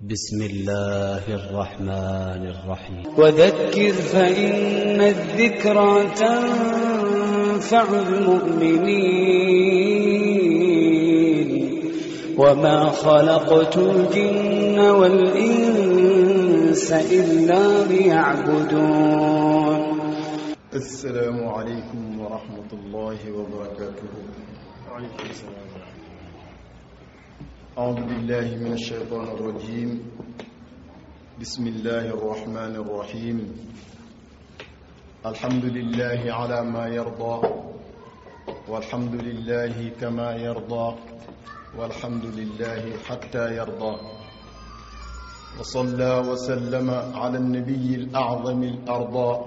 بسم الله الرحمن الرحيم وذكر فإن الذكرى تنفع المؤمنين وما خلقت الجن والإنس إلا ليعبدون. السلام عليكم ورحمة الله وبركاته. وعليكم السلام. أعوذ بالله من الشيطان الرجيم. بسم الله الرحمن الرحيم. الحمد لله على ما يرضى، والحمد لله كما يرضى، والحمد لله حتى يرضى. وصلى وسلم على النبي الأعظم الأرضى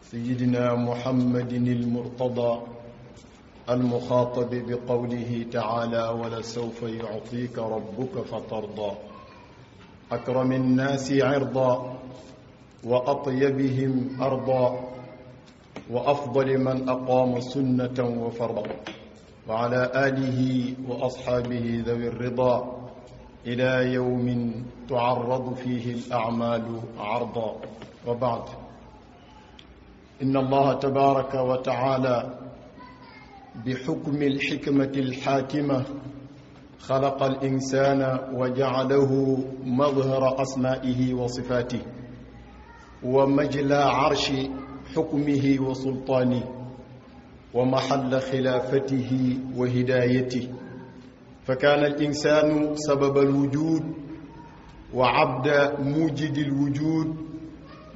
سيدنا محمد المرتضى المخاطب بقوله تعالى: ولسوف يعطيك ربك فترضى. أكرم الناس عرضا وأطيبهم أرضا وأفضل من أقام سنة وفرضا، وعلى آله وأصحابه ذوي الرضا إلى يوم تعرض فيه الأعمال عرضا. وبعد، إن الله تبارك وتعالى بحكم الحكمة الحاكمة خلق الإنسان وجعله مظهر أسمائه وصفاته ومجلى عرش حكمه وسلطانه ومحل خلافته وهدايته، فكان الإنسان سبب الوجود وعبد موجد الوجود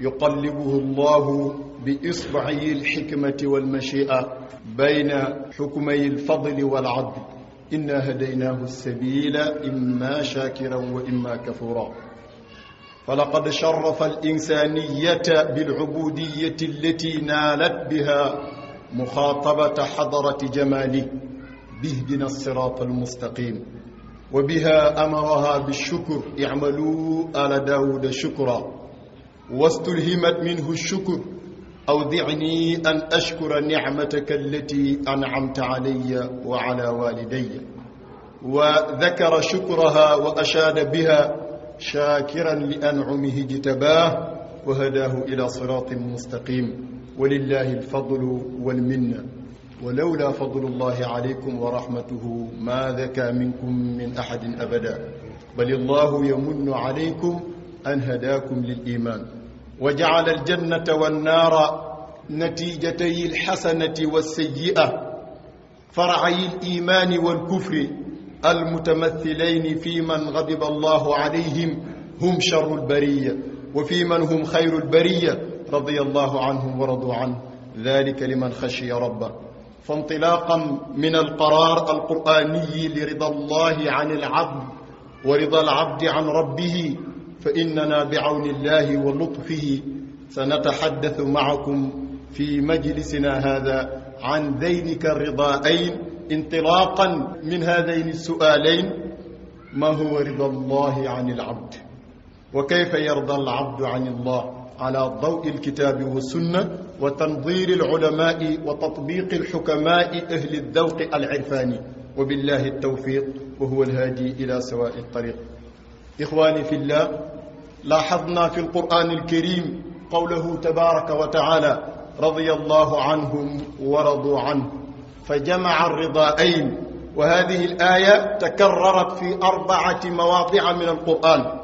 يقلبه الله بإصبعه الحكمة والمشيئة بين حكمي الفضل والعدل. إنا هديناه السبيل إما شاكرا وإما كفورا. فلقد شرف الإنسانية بالعبودية التي نالت بها مخاطبة حضرة جماله باهدنا الصراط المستقيم، وبها أمرها بالشكر: اعملوا آل داود شكرا، واستلهمت منه الشكر: أودعني أن أشكر نعمتك التي أنعمت علي وعلى والدي. وذكر شكرها وأشاد بها شاكرا لأنعمه اجتباه وهداه إلى صراط مستقيم. ولله الفضل والمنة، ولولا فضل الله عليكم ورحمته ما ذكى منكم من أحد أبدا، بل الله يمن عليكم أن هداكم للإيمان وجعل الجنة والنار نتيجتي الحسنة والسيئة، فرعي الإيمان والكفر المتمثلين في من غضب الله عليهم هم شر البرية، وفي من هم خير البرية رضي الله عنهم ورضوا عنه، ذلك لمن خشي ربه. فانطلاقا من القرار القرآني لرضا الله عن العبد ورضا العبد عن ربه، فإننا بعون الله ولطفه سنتحدث معكم في مجلسنا هذا عن ذينك الرضائين، انطلاقا من هذين السؤالين: ما هو رضا الله عن العبد؟ وكيف يرضى العبد عن الله على ضوء الكتاب والسنة وتنظير العلماء وتطبيق الحكماء أهل الذوق العرفاني؟ وبالله التوفيق، وهو الهادي إلى سواء الطريق. إخواني في الله، لاحظنا في القرآن الكريم قوله تبارك وتعالى: رضي الله عنهم ورضوا عنه، فجمع الرضائين. وهذه الآية تكررت في 4 مواضع من القرآن،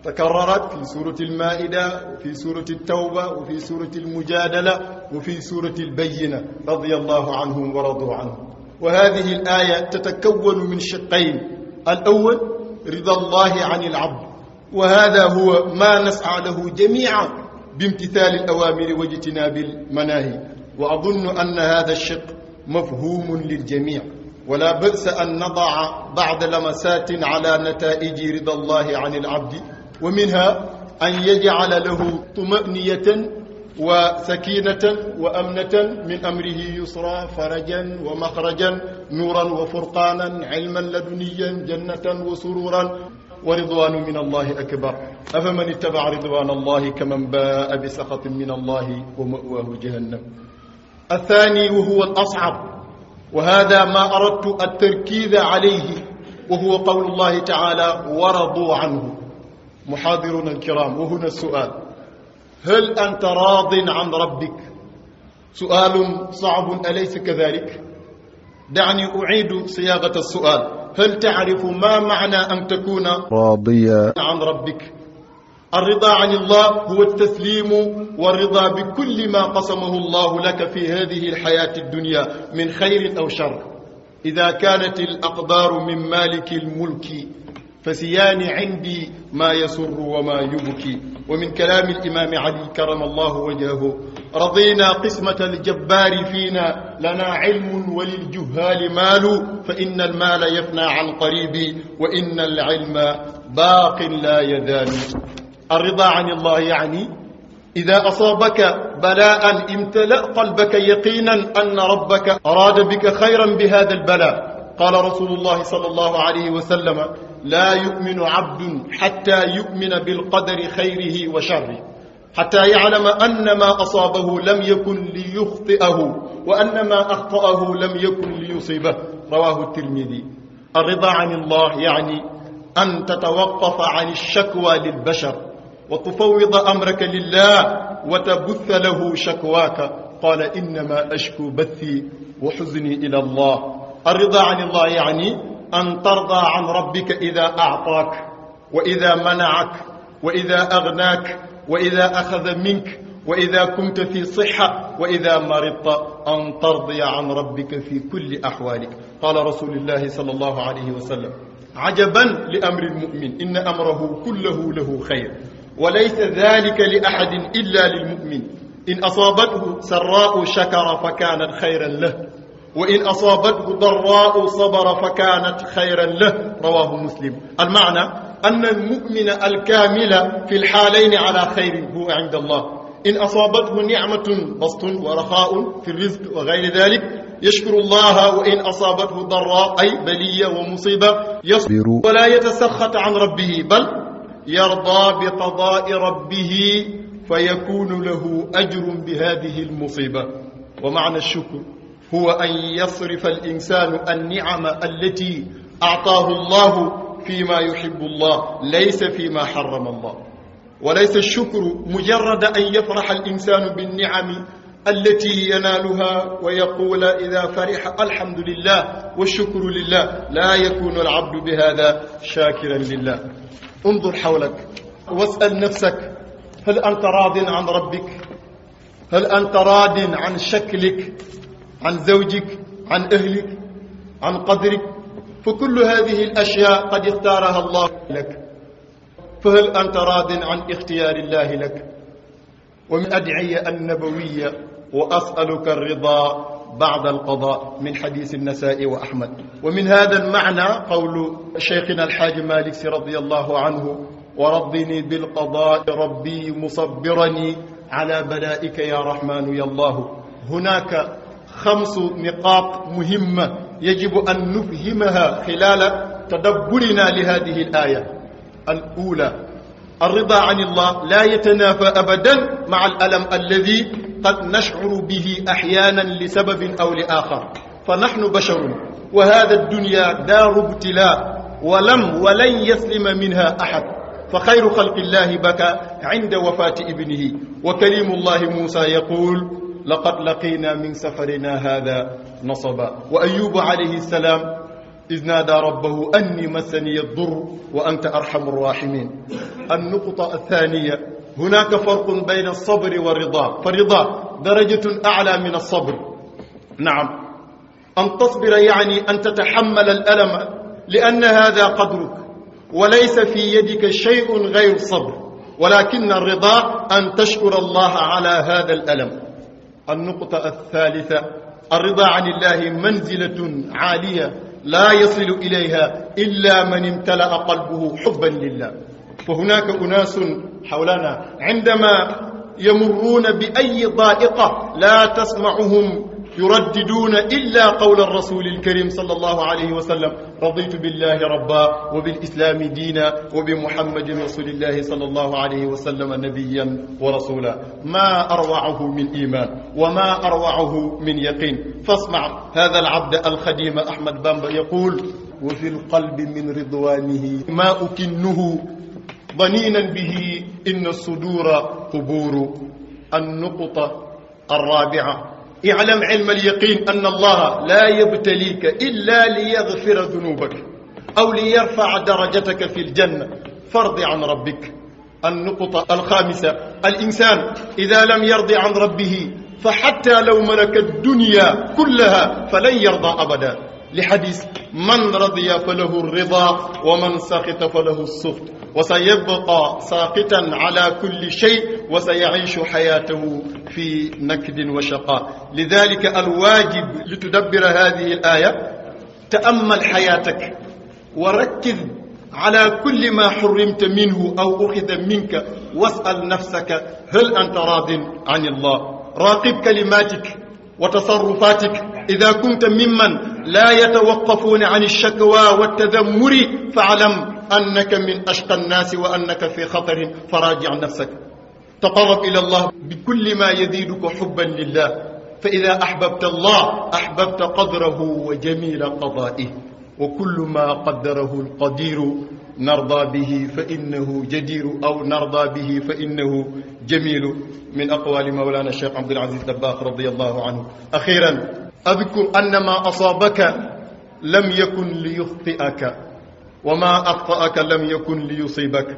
تكررت في سورة المائدة وفي سورة التوبة وفي سورة المجادلة وفي سورة البينة، رضي الله عنهم ورضوا عنه. وهذه الآية تتكون من شقين: الأول رضا الله عن العبد، وهذا هو ما نسعى له جميعا بامتثال الأوامر واجتناب المناهي، وأظن أن هذا الشق مفهوم للجميع، ولا بأس أن نضع بعض لمسات على نتائج رضا الله عن العبد، ومنها أن يجعل له طمأنينة وسكينة وأمنة من أمره يسرا، فرجا ومخرجا، نورا وفرقانا، علما لدنيا، جنة وسرورا، ورضوان من الله أكبر. أفمن اتبع رضوان الله كمن باء بسخط من الله ومأواه جهنم. الثاني وهو الأصعب، وهذا ما أردت التركيز عليه، وهو قول الله تعالى: ورضوا عنه. محاضرون الكرام، وهنا السؤال: هل أنت راض عن ربك؟ سؤال صعب أليس كذلك؟ دعني أعيد صياغة السؤال: هل تعرف ما معنى أن تكون راضيا عن ربك؟ الرضا عن الله هو التسليم والرضا بكل ما قسمه الله لك في هذه الحياة الدنيا من خير أو شر. إذا كانت الأقدار من مالك الملك فسيان عندي ما يسر وما يبكي. ومن كلام الإمام علي كرم الله وجهه: رضينا قسمة الجبار فينا، لنا علم وللجهال مال، فإن المال يفنى عن قريب وإن العلم باق لا يزال. الرضا عن الله يعني إذا أصابك بلاء امتلأ قلبك يقينا أن ربك أراد بك خيرا بهذا البلاء. قال رسول الله صلى الله عليه وسلم: لا يؤمن عبد حتى يؤمن بالقدر خيره وشره، حتى يعلم أن ما أصابه لم يكن ليخطئه وأن ما أخطأه لم يكن ليصيبه. رواه الترمذي. الرضا عن الله يعني أن تتوقف عن الشكوى للبشر وتفوض أمرك لله وتبث له شكواك. قال: إنما أشكو بثي وحزني إلى الله. الرضا عن الله يعني أن ترضى عن ربك إذا أعطاك وإذا منعك وإذا أغناك وإذا أخذ منك وإذا كنت في صحة وإذا مرضت، أن ترضي عن ربك في كل أحوالك. قال رسول الله صلى الله عليه وسلم: عجبا لأمر المؤمن، إن أمره كله له خير، وليس ذلك لأحد إلا للمؤمن. إن أصابته سراء شكر فكانت خيرا له، وإن أصابته ضراء صبر فكانت خيرا له. رواه مسلم. المعنى أن المؤمن الكامل في الحالين على خير هو عند الله. إن أصابته نعمة بسط ورخاء في الرزق وغير ذلك يشكر الله، وإن أصابته ضراء أي بلية ومصيبة يصبر ولا يتسخط عن ربه، بل يرضى بقضاء ربه فيكون له أجر بهذه المصيبة. ومعنى الشكر هو أن يصرف الإنسان النعم التي أعطاه الله فيما يحب الله، ليس فيما حرم الله. وليس الشكر مجرد أن يفرح الإنسان بالنعم التي ينالها ويقول إذا فرح الحمد لله والشكر لله. لا يكون العبد بهذا شاكرا لله. انظر حولك واسأل نفسك: هل أنت راض عن ربك؟ هل أنت راض عن شكلك، عن زوجك، عن أهلك، عن قدرك؟ فكل هذه الأشياء قد اختارها الله لك، فهل أنت راض عن اختيار الله لك؟ ومن أدعية النبوية: وأسألك الرضا بعد القضاء، من حديث النسائي وأحمد. ومن هذا المعنى قول شيخنا الحاج مالك رضي الله عنه: ورضني بالقضاء ربي مصبرني على بلائك يا رحمن يا الله. هناك 5 نقاط مهمة يجب أن نفهمها خلال تدبرنا لهذه الآية. الأولى: الرضا عن الله لا يتنافى أبدا مع الألم الذي قد نشعر به أحيانا لسبب أو لآخر، فنحن بشر وهذا الدنيا دار ابتلاء ولن يسلم منها أحد. فخير خلق الله بكى عند وفاة ابنه، وكليم الله موسى يقول: لقد لقينا من سفرنا هذا نصبا. وأيوب عليه السلام إذ نادى ربه أني مسني الضر وأنت أرحم الراحمين. النقطة الثانية: هناك فرق بين الصبر والرضا، فالرضا درجة أعلى من الصبر. نعم، أن تصبر يعني أن تتحمل الألم لأن هذا قدرك وليس في يدك شيء غير الصبر، ولكن الرضا أن تشكر الله على هذا الألم. النقطة الثالثة: الرضا عن الله منزلة عالية لا يصل إليها إلا من امتلأ قلبه حبا لله. فهناك أناس حولنا عندما يمرون بأي ضائقة لا تسمعهم يرددون إلا قول الرسول الكريم صلى الله عليه وسلم: رضيت بالله ربا وبالإسلام دينا وبمحمد رسول الله صلى الله عليه وسلم نبيا ورسولا. ما أروعه من إيمان وما أروعه من يقين. فاسمع هذا العبد الخديم أحمد بامبا يقول: وفي القلب من رضوانه ما أكنه ضنينا به إن الصدور قبور. النقطة الرابعة: اعلم علم اليقين أن الله لا يبتليك إلا ليغفر ذنوبك أو ليرفع درجتك في الجنة، فارض عن ربك. النقطة الخامسة: الإنسان إذا لم يرضي عن ربه فحتى لو ملك الدنيا كلها فلن يرضى أبدا، لحديث: من رضي فله الرضا ومن سخط فله السخط، وسيبقى ساقطا على كل شيء وسيعيش حياته في نكد وشقاء. لذلك الواجب لتدبر هذه الآية: تأمل حياتك وركز على كل ما حرمت منه أو أخذ منك، واسأل نفسك: هل أنت راض عن الله؟ راقب كلماتك وتصرفاتك. إذا كنت ممن لا يتوقفون عن الشكوى والتذمر فاعلم أنك من أشقى الناس وأنك في خطر، فراجع نفسك. تقرب إلى الله بكل ما يزيدك حبا لله، فإذا أحببت الله أحببت قدره وجميل قضائه، وكل ما قدره القدير نرضى به فإنه جدير، أو نرضى به فإنه جميل، من أقوال مولانا الشيخ عبد العزيز دباغ رضي الله عنه. أخيرا أذكر أن ما أصابك لم يكن ليخطئك، وما أخطأك لم يكن ليصيبك.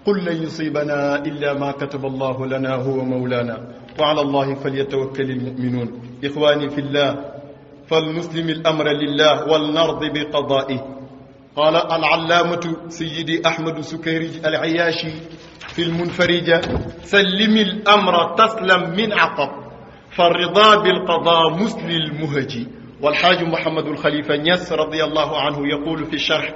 قل لن يصيبنا إلا ما كتب الله لنا هو مولانا، وعلى الله فليتوكل المؤمنون. إخواني في الله، فلنسلم الأمر لله ولنرضي بقضائه. قال العلامة سيدي أحمد سكيرج العياشي في المنفرجة: سلم الأمر تسلم من عقب، فالرضا بالقضاء مسل المهجي. والحاج محمد الخليفة نيس رضي الله عنه يقول في الشرح: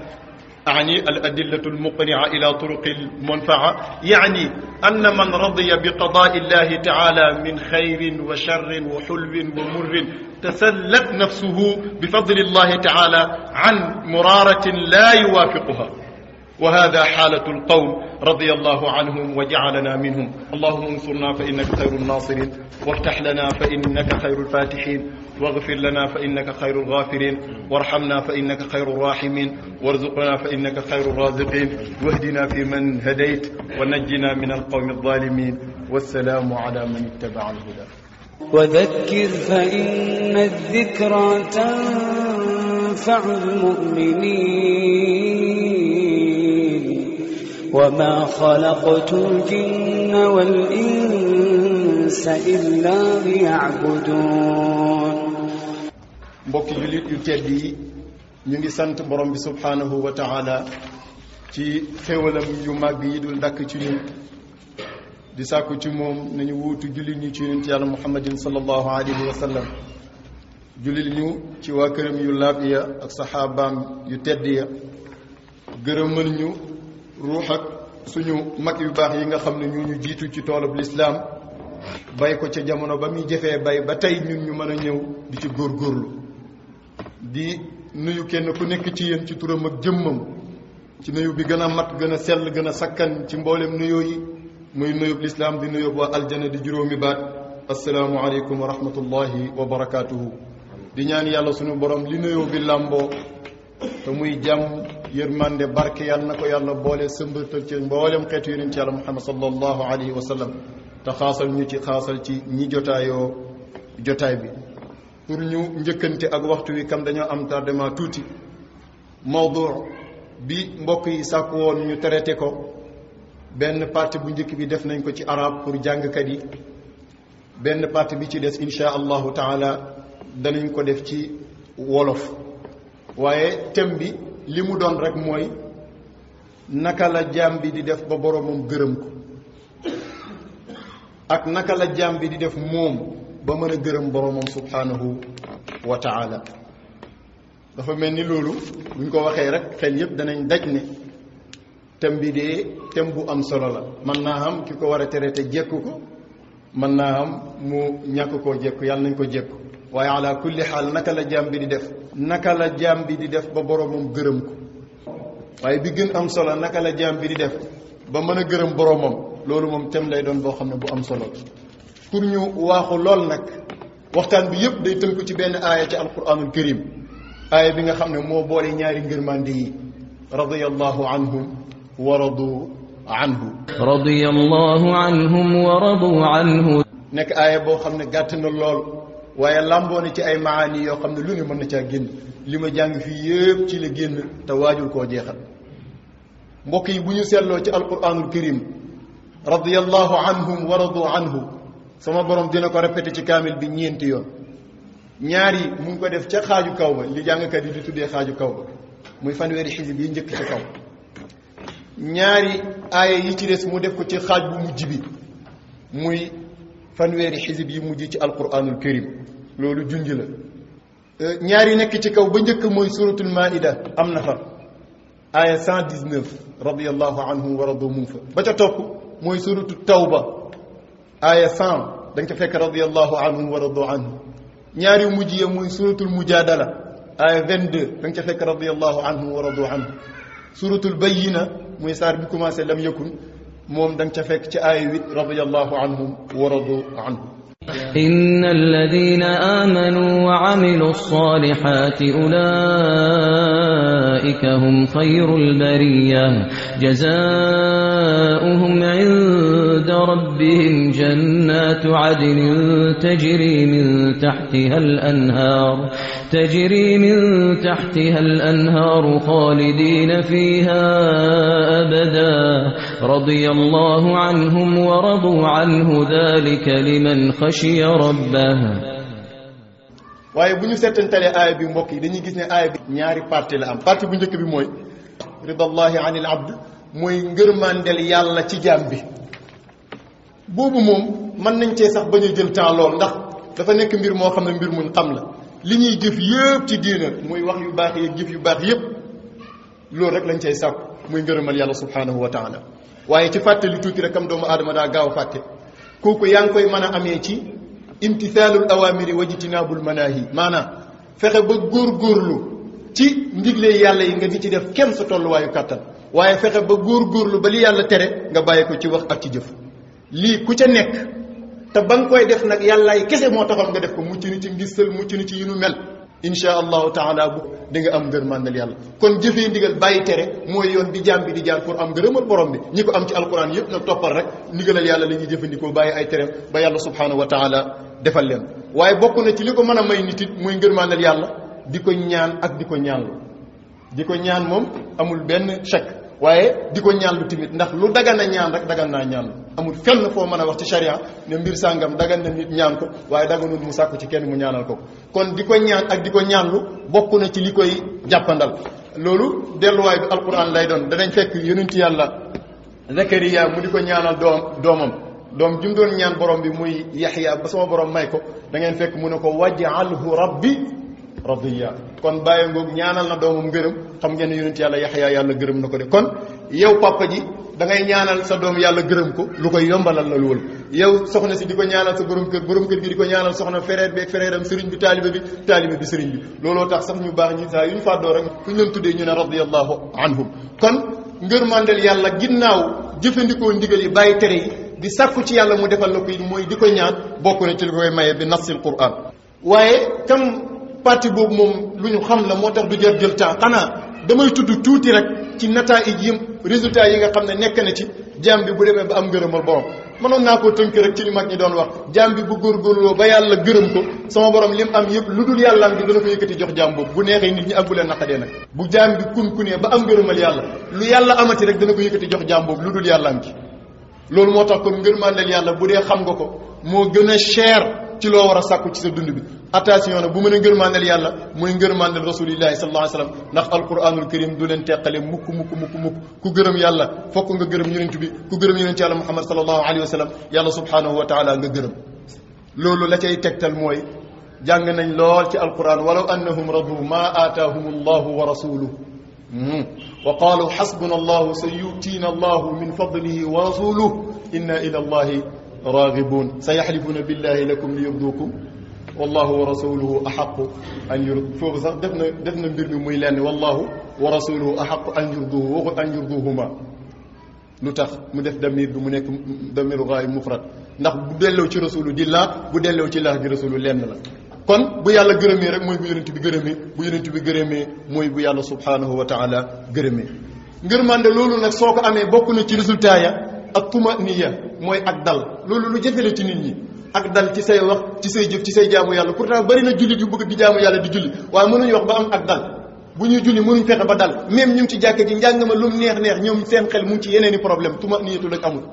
أعني الأدلة المقنعة إلى طرق المنفعة، يعني أن من رضي بقضاء الله تعالى من خير وشر وحلو ومر تسلت نفسه بفضل الله تعالى عن مرارة لا يوافقها، وهذا حالة القوم رضي الله عنهم وجعلنا منهم. اللهم انصرنا فإنك خير الناصرين، وافتح لنا فإنك خير الفاتحين، واغفر لنا فإنك خير الغافرين، وارحمنا فإنك خير الراحمين، وارزقنا فإنك خير الرازقين، واهدنا فيمن هديت، ونجنا من القوم الظالمين. والسلام على من اتبع الهدى. وذكر فإن الذكرى تنفع المؤمنين وما خلقت الجن والإنس إلا ليعبدون. mbokki jullit yu tedd yi, ñu ngi sant borom bi subhanahu wa taala ci xéwalam yu màgg yi dul dakk ci ñun, di sàkku ci moom nañu wuutu jullit ñu ci yonent yàlla muhammadin sallallahu alayhi wa sallam, jullit ñu ci waa këram yu laab ya ak saxaabaam yu tedd ya, gërëmal ñu ruux ak suñu mag yu baax yi nga xam ne ñu jiitu ci toolub lislaam, bay ko ca jamono ba muy jëfee bay ba tey ñun ñu mën a ñëw di ci góorgóorlu. di nuyu kenn ku nekk ci yéen ci turam ak jëmmam, ci nuyu bi gën a mat, gën a sell, gën a sakkan ci mboolem nuyoo yi, muy nuyub lislaam di nuyub waa aljana di juróomi baat: assalaamu aleykum wa rahmatullahi wa barakaatuhu. di ñaan yàlla sunu borom li nuyoo bi làmboo te muy jàmm, yërmande, barke, yàlla na ko yàlla boole sëmbatal ci mboolem xeetu yonent ci yàlla muhammad sallallahu alayhi wa sallam, te xaasal ci ñi jotaayoo jotaay bi. pour ñu njëkkante ak waxtu wi kam dañoo am tardement tuuti, mawdu bi mbokk yi sàkku woon ñu traité ko, benn partie bu njëkk bi def nañ ko ci arab pour jàngkat yi, benn partie bi ci des insha allahu taala danañ ko def ci wolof. waaye thème bi li mu doon rek mooy naka la jaam bi di def ba boromam gërëm ko, ak naka la jaam bi di def moom ba mën a gërëm boromam subhanahu wa taala. dafa mel ni loolu buñ ko waxee rek xel yépp danañ daj ne thème bi de thème bu am solo la. mën naa xam ki ko war a traité jekku ko, mën naa xam mu ñàkk koo jekku, yàlla nañ ko jekku. waaye ala kulli xaal naka la jaam bi di def, naka la jaam bi di def ba boromam gërëm ko. waaye bi gën am solo naka la jaam bi di def ba mën a gërëm boromam, loolu moom thème lay doon boo xam ne bu am solo. pour ñu waaxu lool nag waxtaan bi yépp day tënku ci benn aaya ci alquranul karim, aaya bi nga xam ne moo boole ñaari ngërmande yi: radiyallahu anhum wa radu anhu radiyallahu anhum wa radu anhu nekk aaya boo xam ne gàtt na lool waaye lamboo na ci ay maani yoo xam ne lu ne mën na caa génn li ma jàng fii yëpp ci la génn te waajul koo jeexal mbokk yi bu ñu seetloo ci alquranul karim radiyallahu anhum wa radu anhu sama borom dina ko répété ci kaamil bi ñeenti yoon ñaar yi mu ngi ko def ca xaaju kaw ba li jàngkat yi di tuddee xaaju kaw ba muy fanweeri xisib yi njëkk ca kaw ñaari aaya yi ci des mu def ko ci xaaj bu mujj bi muy fanweeri xisib yi mujj ci alquranul karim loolu junj la ñaar yi nekk ci kaw ba njëkk mooy suratul maida am na fa aaya 119 radiyallahu anhum wa radu mun fa ba ca topp mooy suratul tawba aaya 100 da nga ca fekk radiyallahu anhum wa radu anhu ñaar yu mujj ya muy suratul mujadala aaya 22 da nga ca fekk radiyallahu anhum wa radu anhu suratul bayyina muy saar bi commencé lam yakun moom da nga ca fekk ci aaya 8 radiyallahu anhum wa radu anhu إن الذين آمنوا وعملوا الصالحات أولئك هم خير البرية جزاؤهم عند ربهم جنات عدن تجري من تحتها الأنهار خالدين فيها أبدا رضي الله عنهم ورضوا عنه ذلك لمن خشي ربه. waaye bu ñu seetantalee aaya bi mbokk yi dañuy gis ne aaya bi ñaari partie la am partie bu njëkk bi mooy ridallahi anil abd mooy ngërmandel yàlla ci jaam bi boobu moom mën nañ cee sax bañ a jël temps lool ndax dafa nekk mbir moo xam ne mbir muñ xam la li ñuy jëf yëpp ci diina muy wax yu baax yi jëf yu baax yëpp loolu rek lañ cay sàkku muy ngërëmal yàlla subhanahu wa taala waaye ci fàttali tuuti rek kam doomu aadama daa gaaw a fàtte kooku yaa ngi koy mën a amee ci imtithaalul awamiri wa jitinaabul manaahi maanaam fexe ba góorgóorlu ci ndigle yàlla yi nga di ci def kenn sa tolluwaayu kàttan waaye fexe ba góorgóorlu ba li yàlla tere nga bàyyi ko ci wax ak ci jëf lii ku ca nekk te ba nga koy def nag yàllaay kese moo taxoon nga def ko mucc ni ci ngistal mucc ni ci yu nu mel insha allahu taala bu di nga am ngërmandal yàlla kon jëfee ndigal bàyyi tere mooy yoon bi jaam bi di jaar pour am ngërëmal borom bi ñi ko am ci alquran yëpp nag toppal rek ndigalal yàlla la ñuy jëfandikoo bàyyi ay tereem ba yàlla subhanahu wa taala defal leen waaye bokk na ci li ko mën a may nit it muy ngërmandal yàlla di ko ñaan ak di ko ñaanlu di ko ñaan moom amul benn chèque waaye di ko ñaanlu tamit ndax lu dagan na ñaan rek dagan naa ñaanlu amul fenn foo mën a wax ci sharia ne mbir sàngam dagan na nit ñaan ko waaye daganul mu sàkku ci kenn mu ñaanal ko kon di ko ñaan ak di ko ñaanlu bokk na ci li koy jàppandal loolu delluwaay bi alquran lay doon danañ fekk yonent yàlla Zakariya mu di ko ñaanal doomam jum doon ñaan borom bi muy Yaxya ba sama borom may ko da ngeen fekk mu ne ko waj'alhu rabbi radiya kon bàyyi ngoog ñaanal na doomam ngërëm xam ngeen ne yonent yàlla Yaxya yàlla gërëm na ko de kon yow papa ji da ngay ñaanal sa doom yàlla gërëm ko lu koy yombalal la loolu yow soxna si di ko ñaanal sa borom kër gi di ko ñaanal soxna frère bi ak frère am sëriñ bi taalibe bi sëriñ bi looloo tax sax ñu baax ñi saa yu ñu fàddoo rek fu ñu leen tuddee ñu ne radiyallahu anhum kon ngërmandel yàlla ginnaaw jëfandikoo ndigal yi bàyyi tere yi di sàkku ci yàlla mu defal la ko mooy di ko ñaan bokk na ci li koy maye bi nasil quran waaye kam partie boobu moom lu ñu xam la moo tax du jar jël temps xanaa damay tudd tuuti rek ci nataa'ij yi résultats yi nga xam ne nekk na ci jaam bi bu demee ba am ngërëmal borom mënoon naa koo tënk rek ci li mag ñi doon wax jaam bi bu góorgóorloo ba yàlla gërëm ko sama borom lim am yëpp lu dul yàlla am gi dana ko yëkkati jox jaam boobu bu neexee nit ñi ak bu leen naqadee nag bu jaam bi kunee ba am ngërëmal yàlla lu yàlla amati rek dana ko yëkkati jox jaam boobu lu dul yàlla am gi loolu moo tax kon ngërmandel yàlla bu dee xam nga ko moo gën a cher ci loo war a sàkku ci sa dund bi attention nag bu mën a ngërmandel yàlla mooy ngërmandel rasulillahi sallallahu alayhi wasallam ndax alquranul karim du leen teqale mukk ku gërëm yàlla fokk nga gërëm yonent bi ku gërëm yonent yàlla muhammad sallallahu alayhi wa sallam yàlla subhanahu wa taala nga gërëm loolu la cay tegtal mooy jàng nañ lool ci alquran walaw annahum radu ma aataahum allahu wa rasuluhu wa qaalu xasbuna allahu sa yutiina allahu min fadlihi wa rasuluhu inna ila allahi raagibun sa yaxlifuuna billahi lakum li yurduukum wallahu wa rasuluhu axaqu an yurdu foofu sax def na mbir mi muy lenn wallahu wa rasuluhu axaqu an yurduhu waxul an yurduhuma lu tax mu def damir bi mu nekk damiru gaayib mufrad ndax bu delloo ci rasulu di laa bu delloo ci laa di rasulu lenn la kon bu yàlla gërëmee rek mooy bu yonent bi gërëmee bu yonent bi gërëmee mooy bu yàlla subhanahu wa taala gërëmee ngërmande loolu nag soo ko amee bokk na ci résultat ya ak tumaniya mooy ak dal loolu lu jafe la ci nit ñi ak dal ci say wax ci say jëf ci say jaamu yàlla pourtant bari na jullit yu bëgg di jaamu yàlla di julli waaye mënuñu wax ba am ak dal bu ñuy julli mënuñ fexe ba dal même ñu ngi ci jàkka ji njàng ma lu mu neex neex ñoom seen xel mu ngi ci yeneeni problème tumaniyatu lañ amul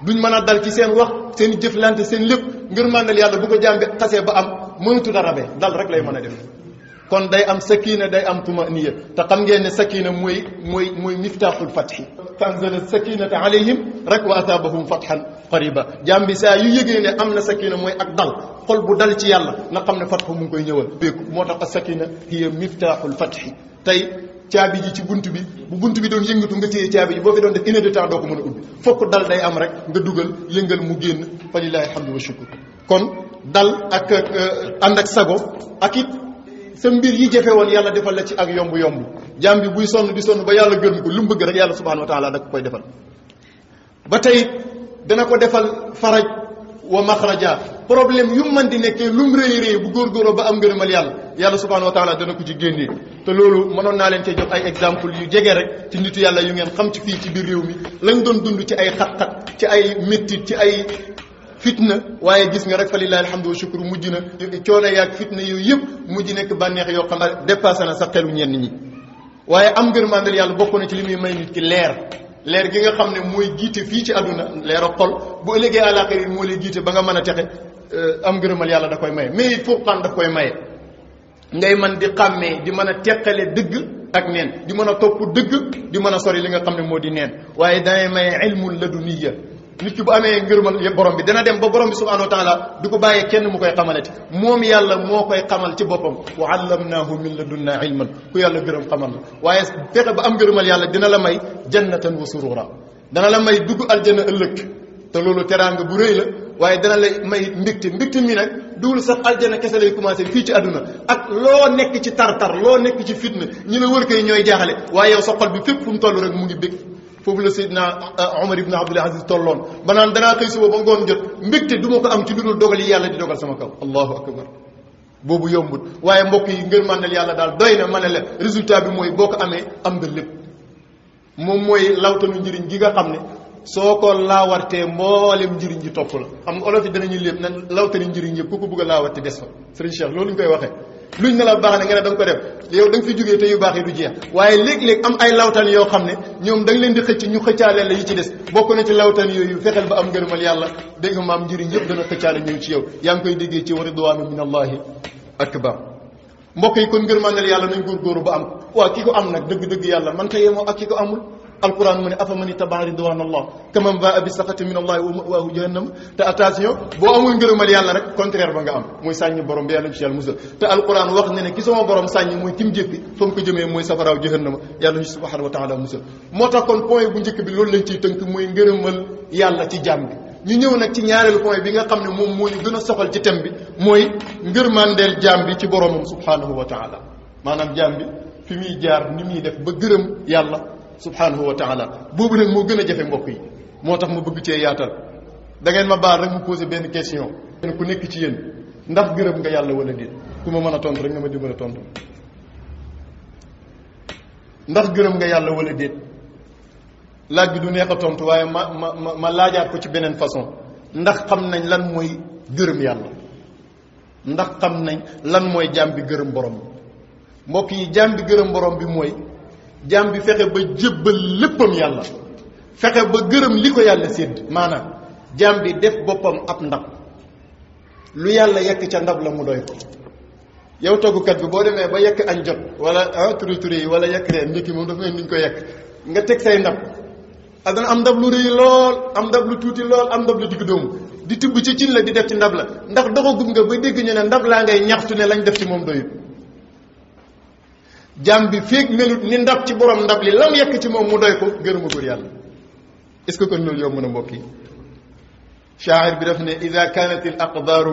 duñ mën a dal ci seen wax seen jëflante seen lépp ngërmandal yàlla bu ko jaam bi xasee ba am mënatu dara be dal rek lay mën a def kon day am sakina day am tumaniya te xam ngeen ne sakina mooy miftaaxul fatxi fanzala sakinata alayhim rek wa asaabahum fatxan qariba jaam bi saa yu yëgee ne am na sakina mooy ak dal xol bu dal ci yàlla na xam ne fatxu mu ngi koy ñëwal béeku moo tax a sakina hiya miftaaxul fatxi tey caabi ji ci bunt bi bu bunt bi doon yëngatu nga téye caabi ji boo fi doon def une heure de temps doo ko mën a ubbi fokk dal day am rek nga dugal yëngal mu génn fa lillahi alhamdu wa shukr kon dal ak ànd ak sago ak it sa mbir yi jafe woon yàlla defal la ci ak yomb-yomb jaam bi buy sonn di sonn ba yàlla gërëm ko lu mu bëgg rek yàlla subhanahu wa taala da ko koy defal ba tey dana ko defal faraj wa maxraja problème yu mën di nekkee lu mu rëy rëy bu góorgóorloo ba am ngërëmal yàlla subhanahu wa taala dana ko ci génnee te loolu mënoon naa leen cee jox ay exemple yu jege rek ci nitu yàlla yu ngeen xam ci fii ci biir réew mi lañ doon dund ci ay xat-xat ci ay méttit ci ay fitna waaye gis nga rek fa lillahi alhamdu wa shukru mujj na coono yaag fitna yooyu yëpp mujj nekk bànneex yoo xam ne dépassé na sa xelu ñenn ñi waaye am ngërmandal yàlla bokk na ci li muy may nit ki leer gi nga xam ne mooy jiite fii ci àdduna leer a xol bu ëllëgee àllaaxira moo lay jiite ba nga mën a texe am ngërëmal yàlla da koy maye mais it furqaan daf koy maye ngay mën di xàmmee di mën a teqale dëgg ak neen di mën a topp dëgg di mën a sori li nga xam ne moo di neen waaye danay maye ilmul laduniya nit ki bu amee ngërëmal borom bi dana dem ba borom bi subhanahu wa taala du ko bàyyee kenn mu koy xamalati moom yàlla moo koy xamal ci boppam wa allamnaahu min ladunna ilman ku yàlla gërëm xamal la waaye fexe ba am ngërëmal yàlla dina la may jannatan wa surura dana la may dugg aljanna ëllëg te loolu teraanga bu rëy la waaye dana la may mbégte mi nag duwul sax aljanna kese lay commencé fii ci àdduna ak loo nekk ci tar-tar loo nekk ci fitna ñi la wër koy ñooy jaaxale waaye yow sa xol bi fépp fu mu toll rek mu ngi bég foofu la Seydina Omar ibn Abdul Aziz tolloon ba naan danaa xëy suba ba ngoon jot mbégte du ma ko am ci lu dul dogal yi yàlla di dogal sama kaw allahu akbar boobu yombut waaye mbokk yi ngërmandal yàlla daal doy na ma ne la résultat bi mooy boo ko amee am nga lépp moom mooy lawtanu njëriñ gi nga xam ne soo ko laawartee mboolem njëriñ ji topp la xam nga olof yi danañu lépp nan lawtani njëriñ yëpp ku ko bëgg a laawarte des fa Serigne Cheikh loolu ñu koy waxee luñ ne la baax na nga ne da nga ko def yow da nga fi jógee te yu baax yi du jeex waaye léeg-léeg am ay lawtan yoo xam ne ñoom da nga leen di xëcc ñu xëccaaleel la yi ci des bokk na ci lawtan yooyu fexeel ba am ngërëmal yàlla dégg nga maam njëriñ yëpp dana xëccaale ñëw ci yow yaa ngi koy déggee ci wa ridwaanu min allahi akbar mbokk yi kon ngërmandal yàlla nañ góorgóoru ba am waaw ki ko am nag dëgg-dëgg yàlla man ta yemoo ak ki ko amul alquran mu ne afa man ittaba ridwan allah kaman baa bi saxati min allahi wa ma'waahu jahannam te attention boo amul ngërëmal yàlla rek contraire ba nga am mooy sàññi borom bi yàlla ci yàlla musal te alquran wax ne ne ki sama borom sàññi mooy kim jëppi fa mu ko jëmee mooy safaraaw jahannama yàlla ñu subhanahu wa taala musal moo tax kon point bu njëkk bi loolu lañ ciy tënk mooy ngërëmal yàlla ci jaam bi ñu ñëw nag ci ñaareelu point bi nga xam ne moom moo ñu gën a soxal ci thème bi mooy ngërmandeel jaam bi ci boromam subhanahu wa taala maanaam jaam bi fi muy jaar ni muy def ba gërëm yàlla subhanahu wa taala boobu nag moo gën a jafe mbokk yi moo tax ma bëgg cee yaatal da ngeen ma baal rek mu posé benn question ku nekk ci yéen ndax gërëm nga yàlla wala déet ku ma mën a tontu rek nga ma dimbali tontu ndax gërëm nga yàlla wala déet laaj bi du neex a tontu waaye ma laajaat ko ci beneen façon ndax xam nañ lan mooy gërëm yàlla ndax xam nañ lan mooy jaam bi gërëm borom mbokk yi jaam bi gërëm borom bi mooy jaam bi fexe ba jébbal léppam yàlla fexe ba gërëm li ko yàlla sédd maanaam jaam bi def boppam ab ndab lu yàlla yekk ca ndab la mu doy ko yow toggukat bi boo demee ba yekk añ jot wala turi yi wala yekk ree ndékki moom dafa mel ni ñu ko yekk nga teg say ndab ak dana am ndab lu rëy lool am ndab lu tuuti lool am ndab lu digg doomu di tibb ci cin la di def ci ndab la ndax doxagum nga ba dégg ñu ne ndab laa ngay ñaxtu ne lañ def ci moom doyut jaam bi feeg melut ni ndab ci borom ndab li lam yekk ci moom mu doy ko gërëma góor yàlla est-ce que kon loolu yomb na mbokk yi shaa'ir bi daf ne ida kanat al aqdaaru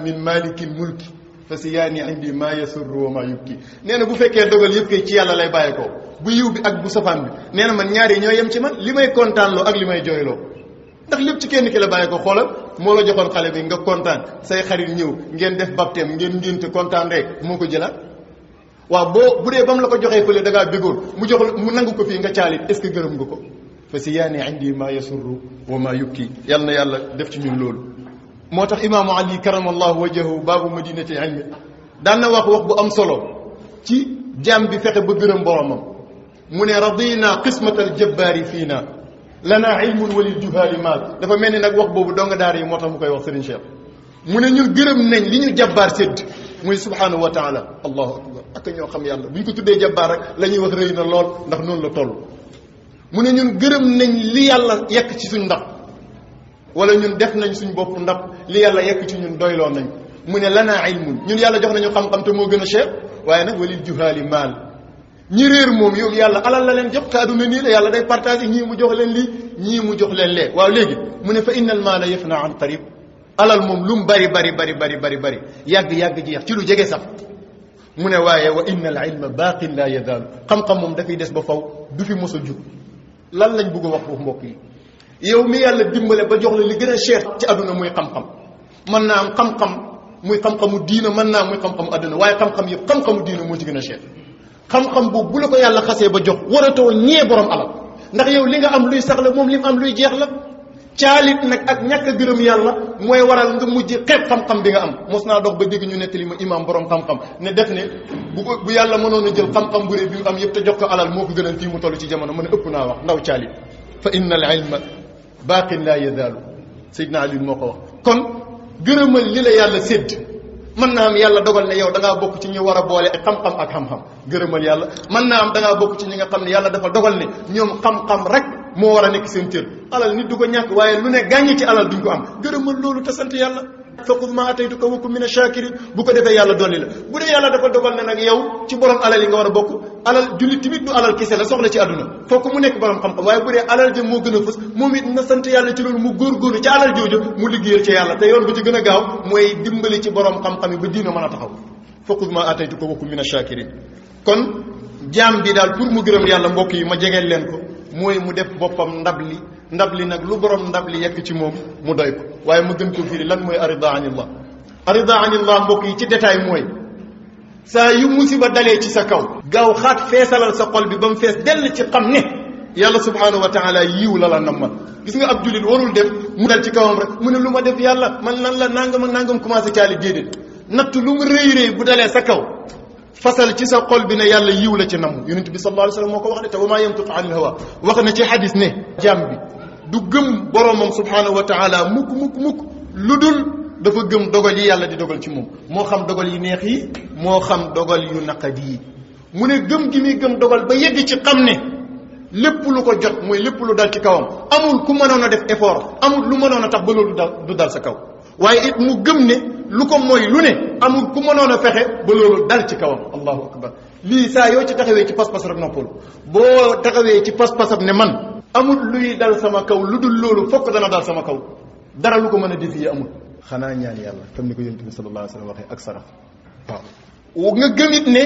min maliki l mulki fa siyaani indi ma yasurru wa ma yubki nee na bu fekkee dogal yëpp kay ci yàlla lay bàyyi ko bu yiw bi ak bu safaan bi nee na man ñaari ñoo yem ci man li may kontaanloo ak li may jooyloo ndax lépp ci kenn ki la bàyyi ko xoolal moo la joxoon xale bi nga kontaan say xarit ñëw ngeen def baptême ngeen ngénte kontaan rek moo ko jëlaat waaw bu dee ba mu la ko joxee fële da ngaa bëggoon mu nangu ko fii nga caalit est ce que gërëm nga ko fa si yaani indi ma yasurru wa ma yukki yal na yàlla def ci ñun loolu moo tax imaamu ali karamallahu wajhahu baabu madinati ilmi daan na wax bu am solo ci jaam bi fexe ba gërëm boromam mu ne radina qismatal jabbaari fiina lana ilmun walil juhaali maal dafa mel ni nag wax boobu donga daara yi moo tax mu koy wax Serigne Cheikh mu ne ñun gërëm nañ li ñu jabbaar sédd muy subhanahu wa taala allahu akbar ak ñoo xam yàlla bu ñu ko tuddee jabbaar rek la ñuy wax rëy na lool ndax noonu la toll mu ne ñun gërëm nañ li yàlla yekk ci suñ ndab wala ñun def nañ suñ bopp ndab li yàlla yekk ci ñun doyloo nañ mu ne lana ilmun ñun yàlla jox nañu xam-xam te moo gën a cher waaye nag walil juhaali maal ñi réer moom yow yàlla alal la leen jox te aduna nii la yàlla day partagé ñii mu jox leen lii ñii mu jox leen lee waaw léegi mu ne fa innal maala yafna an qarib alal moom lu mu bari yàgg jeex ci lu jege sax mu ne waaye wa innal ilma baaqin la yazaalu xam-xam moom dafay des ba faw du fi mos a jug lan lañ bëgg a wax foofu mbokk yi yow mi yàlla dimbale ba jox la li gën a cher ci aduna muy xam-xam mën naa am xam-xam muy xam-xamu diina mën naa muy xam-xamu aduna waaye xam-xam yëpp xam-xamu diina moo ci gën a cher xam-xam boobu bu la ko yàlla xasee ba jox waratoo ñee borom alal ndax yow li nga am luy sax la moom li mu am luy jeex la caalit nag ak ñàkk a gërëm yàlla mooy waral nga mujj xeeb xam-xam bi nga am mos naa dox ba dégg ñu nettali ma imaam borom xam-xam ne def ne bu yàlla mënoon a jël xam-xam bu rëy bi mu am yëpp te jox ko alal moo ko gënal fii mu toll ci jamono mën a ëpp naa wax ndaw caalit fa inna al ilma baaqin la yazaalu Seydina Ali moo ko wax kon gërëmal li la yàlla sédd mën naa am yàlla dogal ne yow da ngaa bokk ci ñi war a boole xam-xam ak xam-xam gërëmal yàlla mën naa am da ngaa bokk ci ñi nga xam ne yàlla dafa dogal ne ñoom xam-xam rek moo war a nekk seen cër alal nit du ko ñàkk waaye lu ne gàññi ci alal duñ ko am gërëmal loolu te sant yàlla faqud ma ataytuka wa kun mina shakirin bu ko defee yàlla dolli la bu dee yàlla dafa dogal ne nag yow ci borom alal yi nga war a bokk alal jullit tamit du alal kese la soxla ci àdduna fokk mu nekk borom xam-xam waaye bu dee alal ja moo gën a fës moom it na sant yàlla ci loolu mu góorgóorlu ci alal jooju mu liggéeyal ci yàlla te yoon bu ci gën a gaaw mooy dimbali ci borom xam-xam yi ba diina mën a taxaw faqud ma ataytuka wa kun mina shakirin kon jaam bi daal pour mu gërëm yàlla mbokk yi ma jegeel leen ko mooy mu def boppam ndab li nag lu borom ndab li yekk ci moom mu doy ko waaye mu gën ko firi lan mooy arida anillah arida anillah mbokk yi ci détail mooy saa yu musiba dalee ci sa kaw gaaw xaat feesalal sa xol bi ba mu fees dell ci xam ne yàlla subhanahu wa taala yiw la nammal gis nga ab jullit warul def mu dal ci kawam rek mu ne lu ma def yàlla man lan la nangam ak nangam commencé caali déedéet natt lu mu rëy bu dalee sa kaw fasal ci sa xol bi ne yàlla yiw la ci namm yonent bi sallallahu alayhi wasallam moo ko wax de te wa maa yantiqu anil hawa wax na ci xadis ne jaam bi du gëm boromam subhanahu wa taala mukk lu dul dafa gëm dogal yi yàlla di dogal ci moom moo xam dogal yi neex yi moo xam dogal yu naqadi yi mu ne gëm gi muy gëm dogal ba yegg ci xam ne lépp lu ko jot mooy lépp lu dal ci kawam amul ku mënoon a def effort amul lu mënoon a tax ba loolu du dal sa kaw waaye it mu gëm ne lu ko mooy lu ne amul ku mënoon a fexe ba loolu dal ci kawam allahu akbar lii saa yoo ci taxawee ci pas-pas rek noppalu boo taxawee ci pas-pasam ne man amul luy dal sama kaw lu dul loolu fokk dana dal sama kaw dara lu ko mën a défier amul xanaa ñaan yàlla comme ni ko yonent bi sallallahu alayhi wasallam waxee ak sarax waaw nga gëmit ne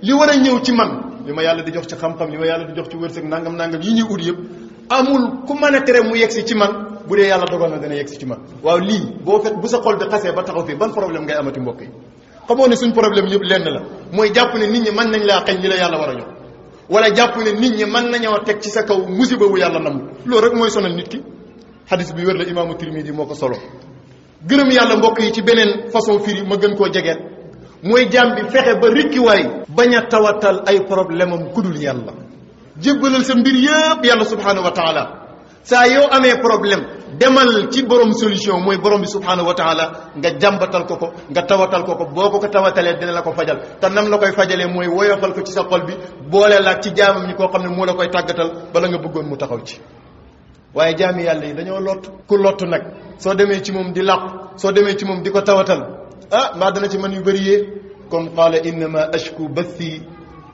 li war a ñëw ci man li ma yàlla di jox ci xam-xam li ma yàlla di jox ci wërsëg nangam yi ñuy ut yëpp amul ku mën a tere mu yegsi ci man bu dee yàlla dogal na dana yegsi ci man waaw lii boo fekk bu sa xol bi xasee ba taxaw fii ban problème ngay amati mbokk yi xamoo ne suñ problème yëpp lenn la mooy jàpp ne nit ñi mën nañ laa xañ li la yàlla war a jox wala jàpp ne nit ñi mën nañoo teg ci sa kaw musiba wu yàlla nam loolu rek mooy sonal nit ki xadis bi wér la imaamu Tirmidi moo ko solo gërëm yàlla mbokk yi ci beneen façon firi ma gën koo jegeel mooy jaam bi fexe ba rikkiwaay bañ a tawatal ay problème am kudul yàlla jébbalal sa mbir yëpp yàlla subhanahu wa taala saa yoo amee problème demal ci borom solution mooy borom bi subhanahu wa taala nga jàmbatal ko nga tawatal ko boo ko tawatalee dina la ko fajal te nam la koy fajalee mooy woyofal ko ci sa xol bi boole la ci jaamam ñi koo xam ne moo la koy tàggatal bala nga bëggoon mu taxaw ci waaye jaami yàlla yi dañoo lott ku lott nag soo demee ci moom di làqu soo demee ci moom di ko tawatal mbaa dana ci mën yu bëri yee comme qaala innama ashku bathi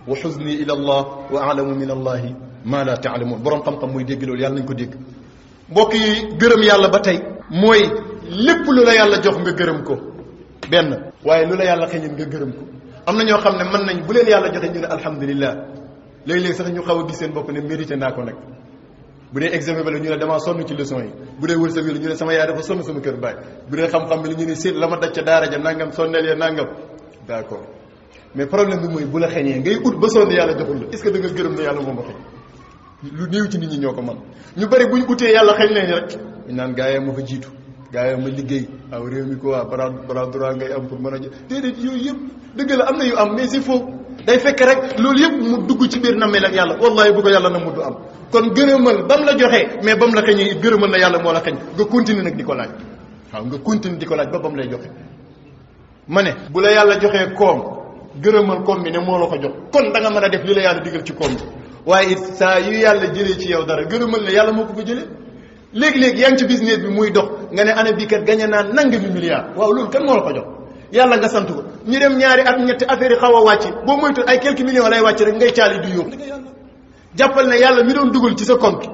wa xuzni ila allah wa alamu min allahi ma la taalamuun borom xam-xam mooy dégg loolu yàlla nañ ko dégg mbokk yi gërëm yàlla ba tey mooy lépp lu la yàlla jox nga gërëm ko benn waaye lu la yàlla xëñin nga gërëm ko am na ñoo xam ne mën nañ bu leen yàlla joxe ñu ne alhamdulillah léeg-léeg sax ñu xaw a gis seen bopp ne mérité naa ko nag bu dee examen ba la ñu ne damaa sonn ci leçon yi bu dee wërsëg yi la ñu ne sama yaay dafa sonn sama kër baay bu dee xam-xam bi la ñu ne seet la ma daj ca daara ja nangam sonneel ya nangam d'accord mais problème bi mooy bu la xeñee ngay ut ba sonn yàlla joxul la est-ce que da nga gërëm ne yàlla moom a xeñ lu néew ci nit ñi ñoo ko man ñu bari buñ utee yàlla xeñ leen rek ñu naan gaa yi ma fa jiitu gaa yi ma liggéey aw réew mi ko waa bara droit ngay am pour mën a jël déedéet yooyu yëpp dëgg la am na yu am mais c'est faux day fekk rek loolu yëpp mu dugg ci biir nammeel ak yàlla wallahi bu ko yàlla na mu du am kon gërëmal ba mu la joxee mais ba mu la xeñee it gërëmal na yàlla moo la xeñ nga continuer nag di ko laaj waaw nga continuer di ko laaj ba mu lay joxe ma ne bu la yàlla joxee koom gërëmal koom bi ne moo la ko jox kon da nga mën a def li la yàlla digal ci koom bi waaye it saa yu yàlla jëlee ci yow dara gërëmal ne yàlla moo ko jëlee léegi-léegi yaa ngi ci business bi muy dox nga ne année bii kat gagné naa nangami milliards waaw loolu kan moo la ko jox yàlla nga sant ko ñu dem ñaari at ñetti affaire yi xaw a wàcc boo moytu ay quelques millions lay wàcc rek ngay caali du yóbbu yàlla jàppal ne yàlla mi doon dugal ci sa compte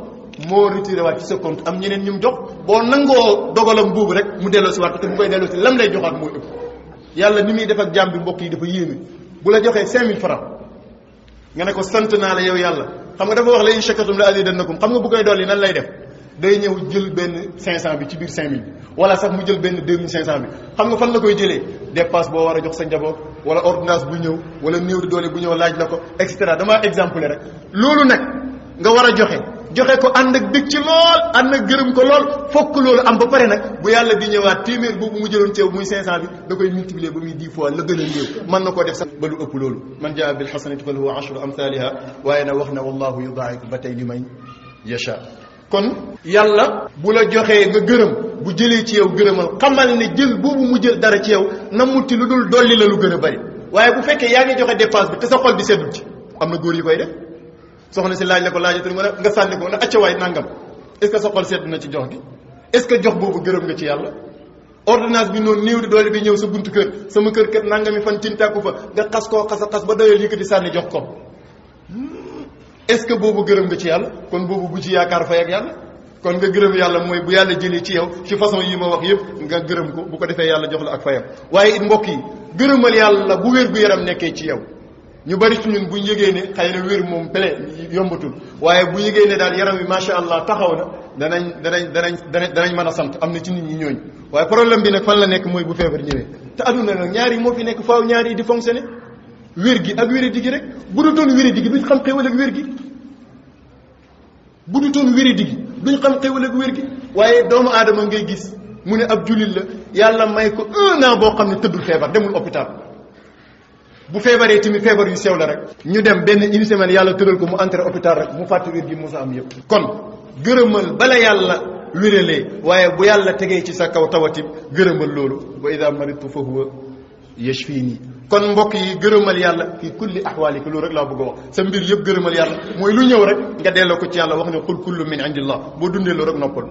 moo retiré waat ci sa compte am ñeneen ñu mu jox boo nangoo dogalam boobu rek mu delloo si waat te bu koy delloo si lam lay joxaat mooy ëpp yàlla ni muy def ak jaam bi mbokk yi dafa yéeme bu la joxee 5000 francs nga ne ko sant naa la yow yàlla xam nga dafa wax la in shakartum la azidannakum xam nga bu koy dolli nan lay def day ñëw jël benn 500 bi ci biir 5000 bi wala sax mu jël benn 2500 bi xam nga fan la koy jëlee dépasse boo war a jox sa njaboot wala ordonnance bu ñëw wala néew di doole bu ñëw laaj la ko et cetera damaa exemple rek loolu nag nga war a joxe ko ànd ak dëkk ci lool ànd ak gërëm ko lool fokk loolu am ba pare nag bu yàlla di ñëwaat téeméer boobu mu jëloon ceew muy 500 bi da koy multiplier ba muy 10 fois la gën a néew mën na koo def sax ba lu ëpp loolu man jaa bil hasanati falahu ashru amthaliha waaye nag wax na wallahu yudaa'ifu ba tey li may yasha kon yàlla bu la joxee nga gërëm bu jëlee ci yow gërëmal xamal ne jël boobu mu jël dara ci yow na mutti lu dul dolli la lu gën a bari waaye bu fekkee yaa ngi joxe dépense bi te sa xol bi seddul ci am na góor yi koy def soxna si laaj la ko laajatul nga sànni ko ne accawaay nangam est-ce que sa xol sedd na ci jox gi est-ce que jox boobu gërëm nga ci yàlla ordonnance bi noonu néew di doole bi ñëw sa buntu kër sama kër nangami fan tintaaku fa nga xas koo xas ba doyal yëkkati sànni jox ko est-ce que boobu gërëm nga ci yàlla kon boobu bu ci yaakaar fay ak yàlla kon nga gërëm yàlla mooy bu yàlla jëlee ci yow ci façon yi ma wax yëpp nga gërëm ko bu ko defee yàlla jox la ak fayam waaye it mbokk yi gërëmal yàlla bu wér gu yaram nekkee ci yow ñu bari ci ñun buñ yëgee ne xëy na wér moom pele yombatul waaye bu yëgee ne daal yaram wi macha allah taxaw na danañ mën a sant am na ci nit ñi ñooñ waaye problème bi nag fan la nekk mooy bu feebar ñëwee te adduna nag ñaari moo fi nekk faaw ñaari di fonctionner wér gi ak wéri digi rek bu du toon wéri digi duñ xam xéwal ak wér gi bu du toon wéri digi duñ xam xéwal ak wér gi waaye doomu aadama ngay gis mu ne ab jullit la yàlla may ko 1 an boo xam ne tëddul feebar demul hôpital bu feebaree tamit feebar yu sew la rek ñu dem benn une semaine yàlla tëral ko mu entré hôpital rek mu fàtte wér gi mu sa am yëpp kon gërëmal bala yàlla wéralee waaye bu yàlla tegee ci sa kaw tawatib gërëmal loolu wa ida maridtu fa huwa yashfini kon mbokk yi gërëmal yàlla fi kulli ahwaalika loolu rek laa bëgg a wax sa mbir yëpp gërëmal yàlla mooy lu ñëw rek nga delloo ko ci yàlla wax ne qul kullu min indillah boo dundee loolu rek noppal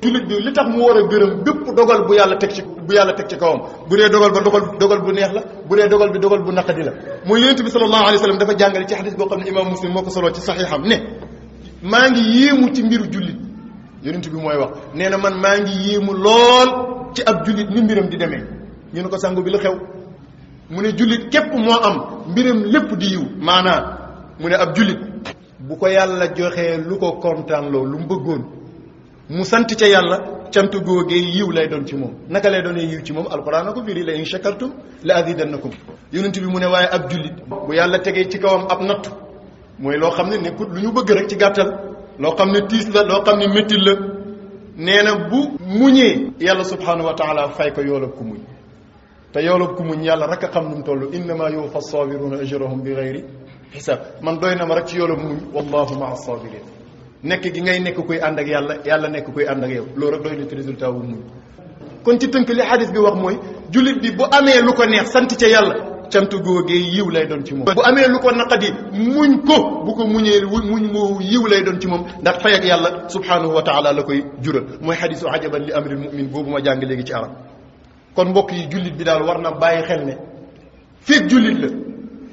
jullit bi li tax mu war a gërëm bépp dogal bu yàlla teg ci kawam bu dee dogal ba dogal bu neex la bu dee dogal bi dogal bu naqadi la mooy yonent bi sallallahu alayhi wa sallam dafa jàngale ci xadis boo xam ne imam muslim moo ko soloo ci saxiixam ne maa ngi yéemu ci mbiru jullit yonent bi mooy wax nee na man maa ngi yéemu lool ci ab jullit ni mbiram di demee ñu ne ko sangu bi la xew mu ne jullit képp moo am mbiram lépp di yiw maanaam mu ne ab jullit bu ko yàlla joxee lu ko kontaan loo lu mu bëggoon mu sant ca yàlla cant googee yiw lay doon ci moom naka lay doonee yiw ci moom alquran na ko firi la in shakartum la azidannakum yonent bi mu ne waaye ab jullit bu yàlla tegee ci kawam ab natt mooy loo xam ne nekkut lu ñu bëgg rek ci gàttal loo xam ne tiis la loo xam ne métti la nee na bu muñee yàlla subhanahu wa taala fay ko yoolab ku muñ te yoolab ku muñ yàlla rek a xam nu mu toll innama yuwaffa sabiruna ajrahum bi gayri xisaab man doy na ma rek ci yoolab muñ wallahu maa sabirin nekk gi ngay nekk kuy ànd ak yàlla nekk kuy ànd ak yow loolu rek doy na ci résultat wu muñ kon ci tënk li xadis bi wax mooy jullit bi bu amee lu ko neex sant ca yàlla cant googee yiw lay doon ci moom bu amee lu ko naqadi muñ ko bu ko muñee muñ mu yiw lay doon ci moom ndax fay ak yàlla subhanahu wa taala la koy jural mooy xadisu ajaban li amril mu'min boobu ma jàng léegi ci arab kon mbokk yi jullit bi daal war na bàyyi xel ne féeg jullit la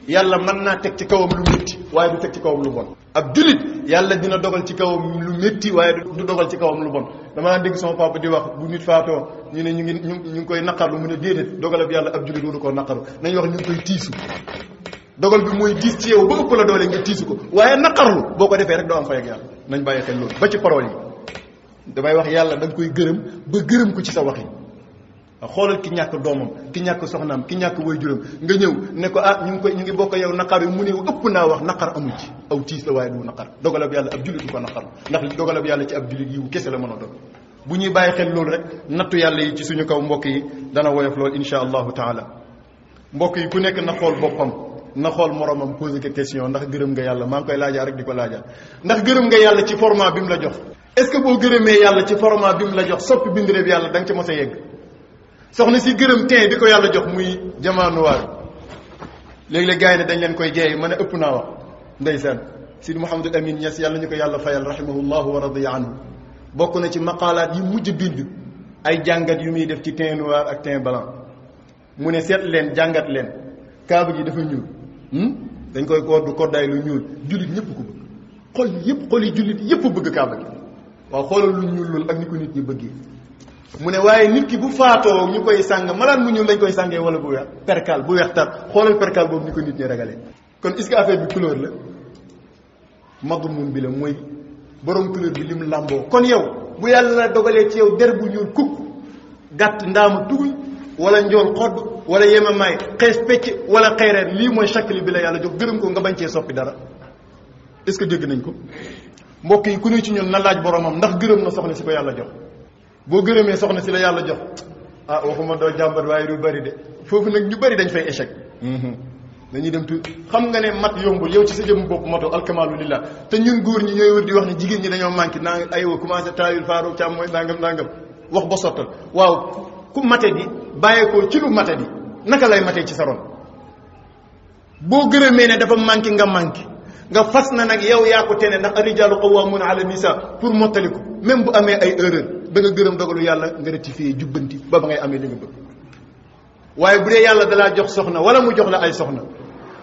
yàlla mën naa teg ci kawam lu métti waaye du teg ci kawam lu bon ab jullit yàlla dina dogal ci kawam lu métti waaye du dogal ci kawam lu bon dama dégg sama papa di wax bu nit faatoo ñu ne ñu ngi koy naqarlu mu ne déedéet dogalab yàlla ab jullit waru koo naqaru nañu wax ñu ngi koy tiisu dogal bi mooy diis ci yow ba ëpp la doole nga tiisu ko waaye naqarlu boo ko defee rek doo am fay ak yàlla nañ bàyyi xel loolu ba ci parole yi damay wax yàlla da nga koy gërëm ba gërëm ko ci sa waxin xoolal ki ñàkk doomam ki ñàkk soxnaam ki ñàkk waajuram nga ñëw ne ko ah ñu ngi bokk yow naqar yi mu ne ëpp naa wax naqar amul ci aw tiis la waaye du naqar dogalab yàlla ab jullit du ko naqar ndax dogalab yàlla ci ab jullit yiwu kese la mën a doon bu ñuy bàyyi xel loolu rek nattu yàlla yi ci suñu kaw mbokk yi dana woyof lool insha allahu taala mbokk yi ku nekk na xool boppam na xool moromam posé ko question ndax gërëm nga yàlla maa ngi koy laajaa rek di ko laajaa ndax gërëm nga yàlla ci format bi mu la jox est-ce que boo gërëmee yàlla ci format bi mu la jox soppi bindireeb yàlla da nga ci mos a yegg soxna si gërëm teen bi ko yàlla jox muy jamaanuwaar léegi-léeg gars yi ne dañ leen koy jeey mën a ëpp naa wax ndeysaan Sidi Mouhamadul Amin Niass yàlla ñu ko yàlla fayal rahimahullahu wa radiya anhu bokk na ci maqaalaat yi mujj bind ay jàngat yu muy def ci teint noir ak teint blanc mu ne seet leen jàngat leen kaaba gi dafa ñuul dañ koy koddu koddaay lu ñuul jullit ñëpp ko bëgg xol yi jullit yëpp bëgg kaaba gi waaw xoolal lu ñuul loolu ak ni ko nit ñi bëggee mu ne waaye nit ki bu faatoo ñu koy sàng malaan mu ñuul lañ koy sàngee wala bu weex perkal bu weex tar xoolal perkal boobu ni ko nit ñi ragalee kon est-ce que affaire bi couleur la madmun bi la mooy borom couleur bi lim làmboo kon yow bu yàlla dogalee ci yow der bu ñuul kukk gàtt ndaama tuguñ wala njool xodd wala yemamaay xees pecc wala xeereer lii mooy chakli bi la yàlla jox gërëm ko nga bañ cee soppi dara est-ce que dégg nañ ko mbokk yi ku ne ci ñun na laaj boromam ndax gërëm na soxna si ko yàlla jox boo gërëmee soxna si la yàlla jox ah waxuma doo jàmbat waaye du bari de foofu nag ñu bari dañ fay échec dañuy dem tu xam nga ne mat yombul yow ci sa jëm bopp mato alkamalu lillah te ñun góor ñi ñooy wër di wax ne jigéen ñi dañoo manqué naa aywa commencé taayul faaro càmm mooy nangam wax ba sottal waaw ku mate di bàyyeekoo ci lu mate di naka lay matee ci sa ron boo gërëmee ne dafa manqué nga fas na nag yow yaa ko tene ndax ar-rijaalu qawwaamuuna ala nisaa pour mottali ko même bu amee ay erreur da nga gërëm dogalu yàlla nga rectifier jubbanti ba ngay amee li nga bëgg waaye bu dee yàlla dalaa jox soxna wala mu jox la ay soxna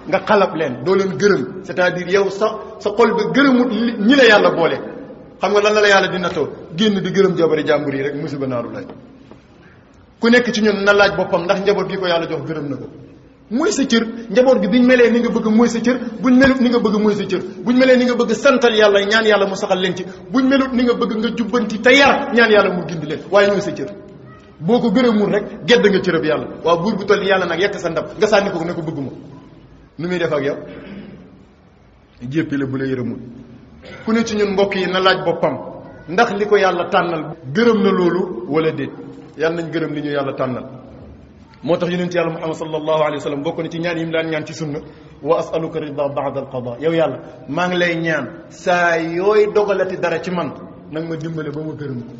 nga xalab leen doo leen gërëm c'est-à-dire yow sa xol bi gërëmut ñi la yàlla boole xam nga lan la yàlla dina taw génn di gërëm jabari jàmbur yi rek musiba naaru lay ku nekk ci ñun na laaj boppam ndax njaboot gi ko yàlla jox gërëm na ko mooy sa cër njaboot gi biñ melee ni nga bëgg mooy sa cër buñ melut ni nga bëgg mooy sa cër buñ melee ni nga bëgg santal yàlla ñaan yàlla mu saxal leen ci buñ melut ni nga bëgg nga jubbanti te yar ñaan yàlla mu gindi leen waaye ñooy sa cër boo ko gërëmul rek gedd nga cërëb yàlla waaw buur bu toll ni yàlla nag yekk sa ndab nga sànni ko ne ko bëgguma nu muy def ak yow jéppi la bu la yërëmul ku ne ci ñun mbokk yi na laaj boppam ndax li ko yàlla tànnal gërëm na loolu wala déet yàlla nañ gërëm li ñu yàlla tànnal moo tax yonent yàlla Muhammad sallallahu alayhi wa sallam bokk na ci ñaan yi mu daan ñaan ci sunna wa asaluka rida ba'da al qada yow yàlla maa ngi lay ñaan saa yooy dogalati dara ci man nag ma dimbale ba ma gërëm ko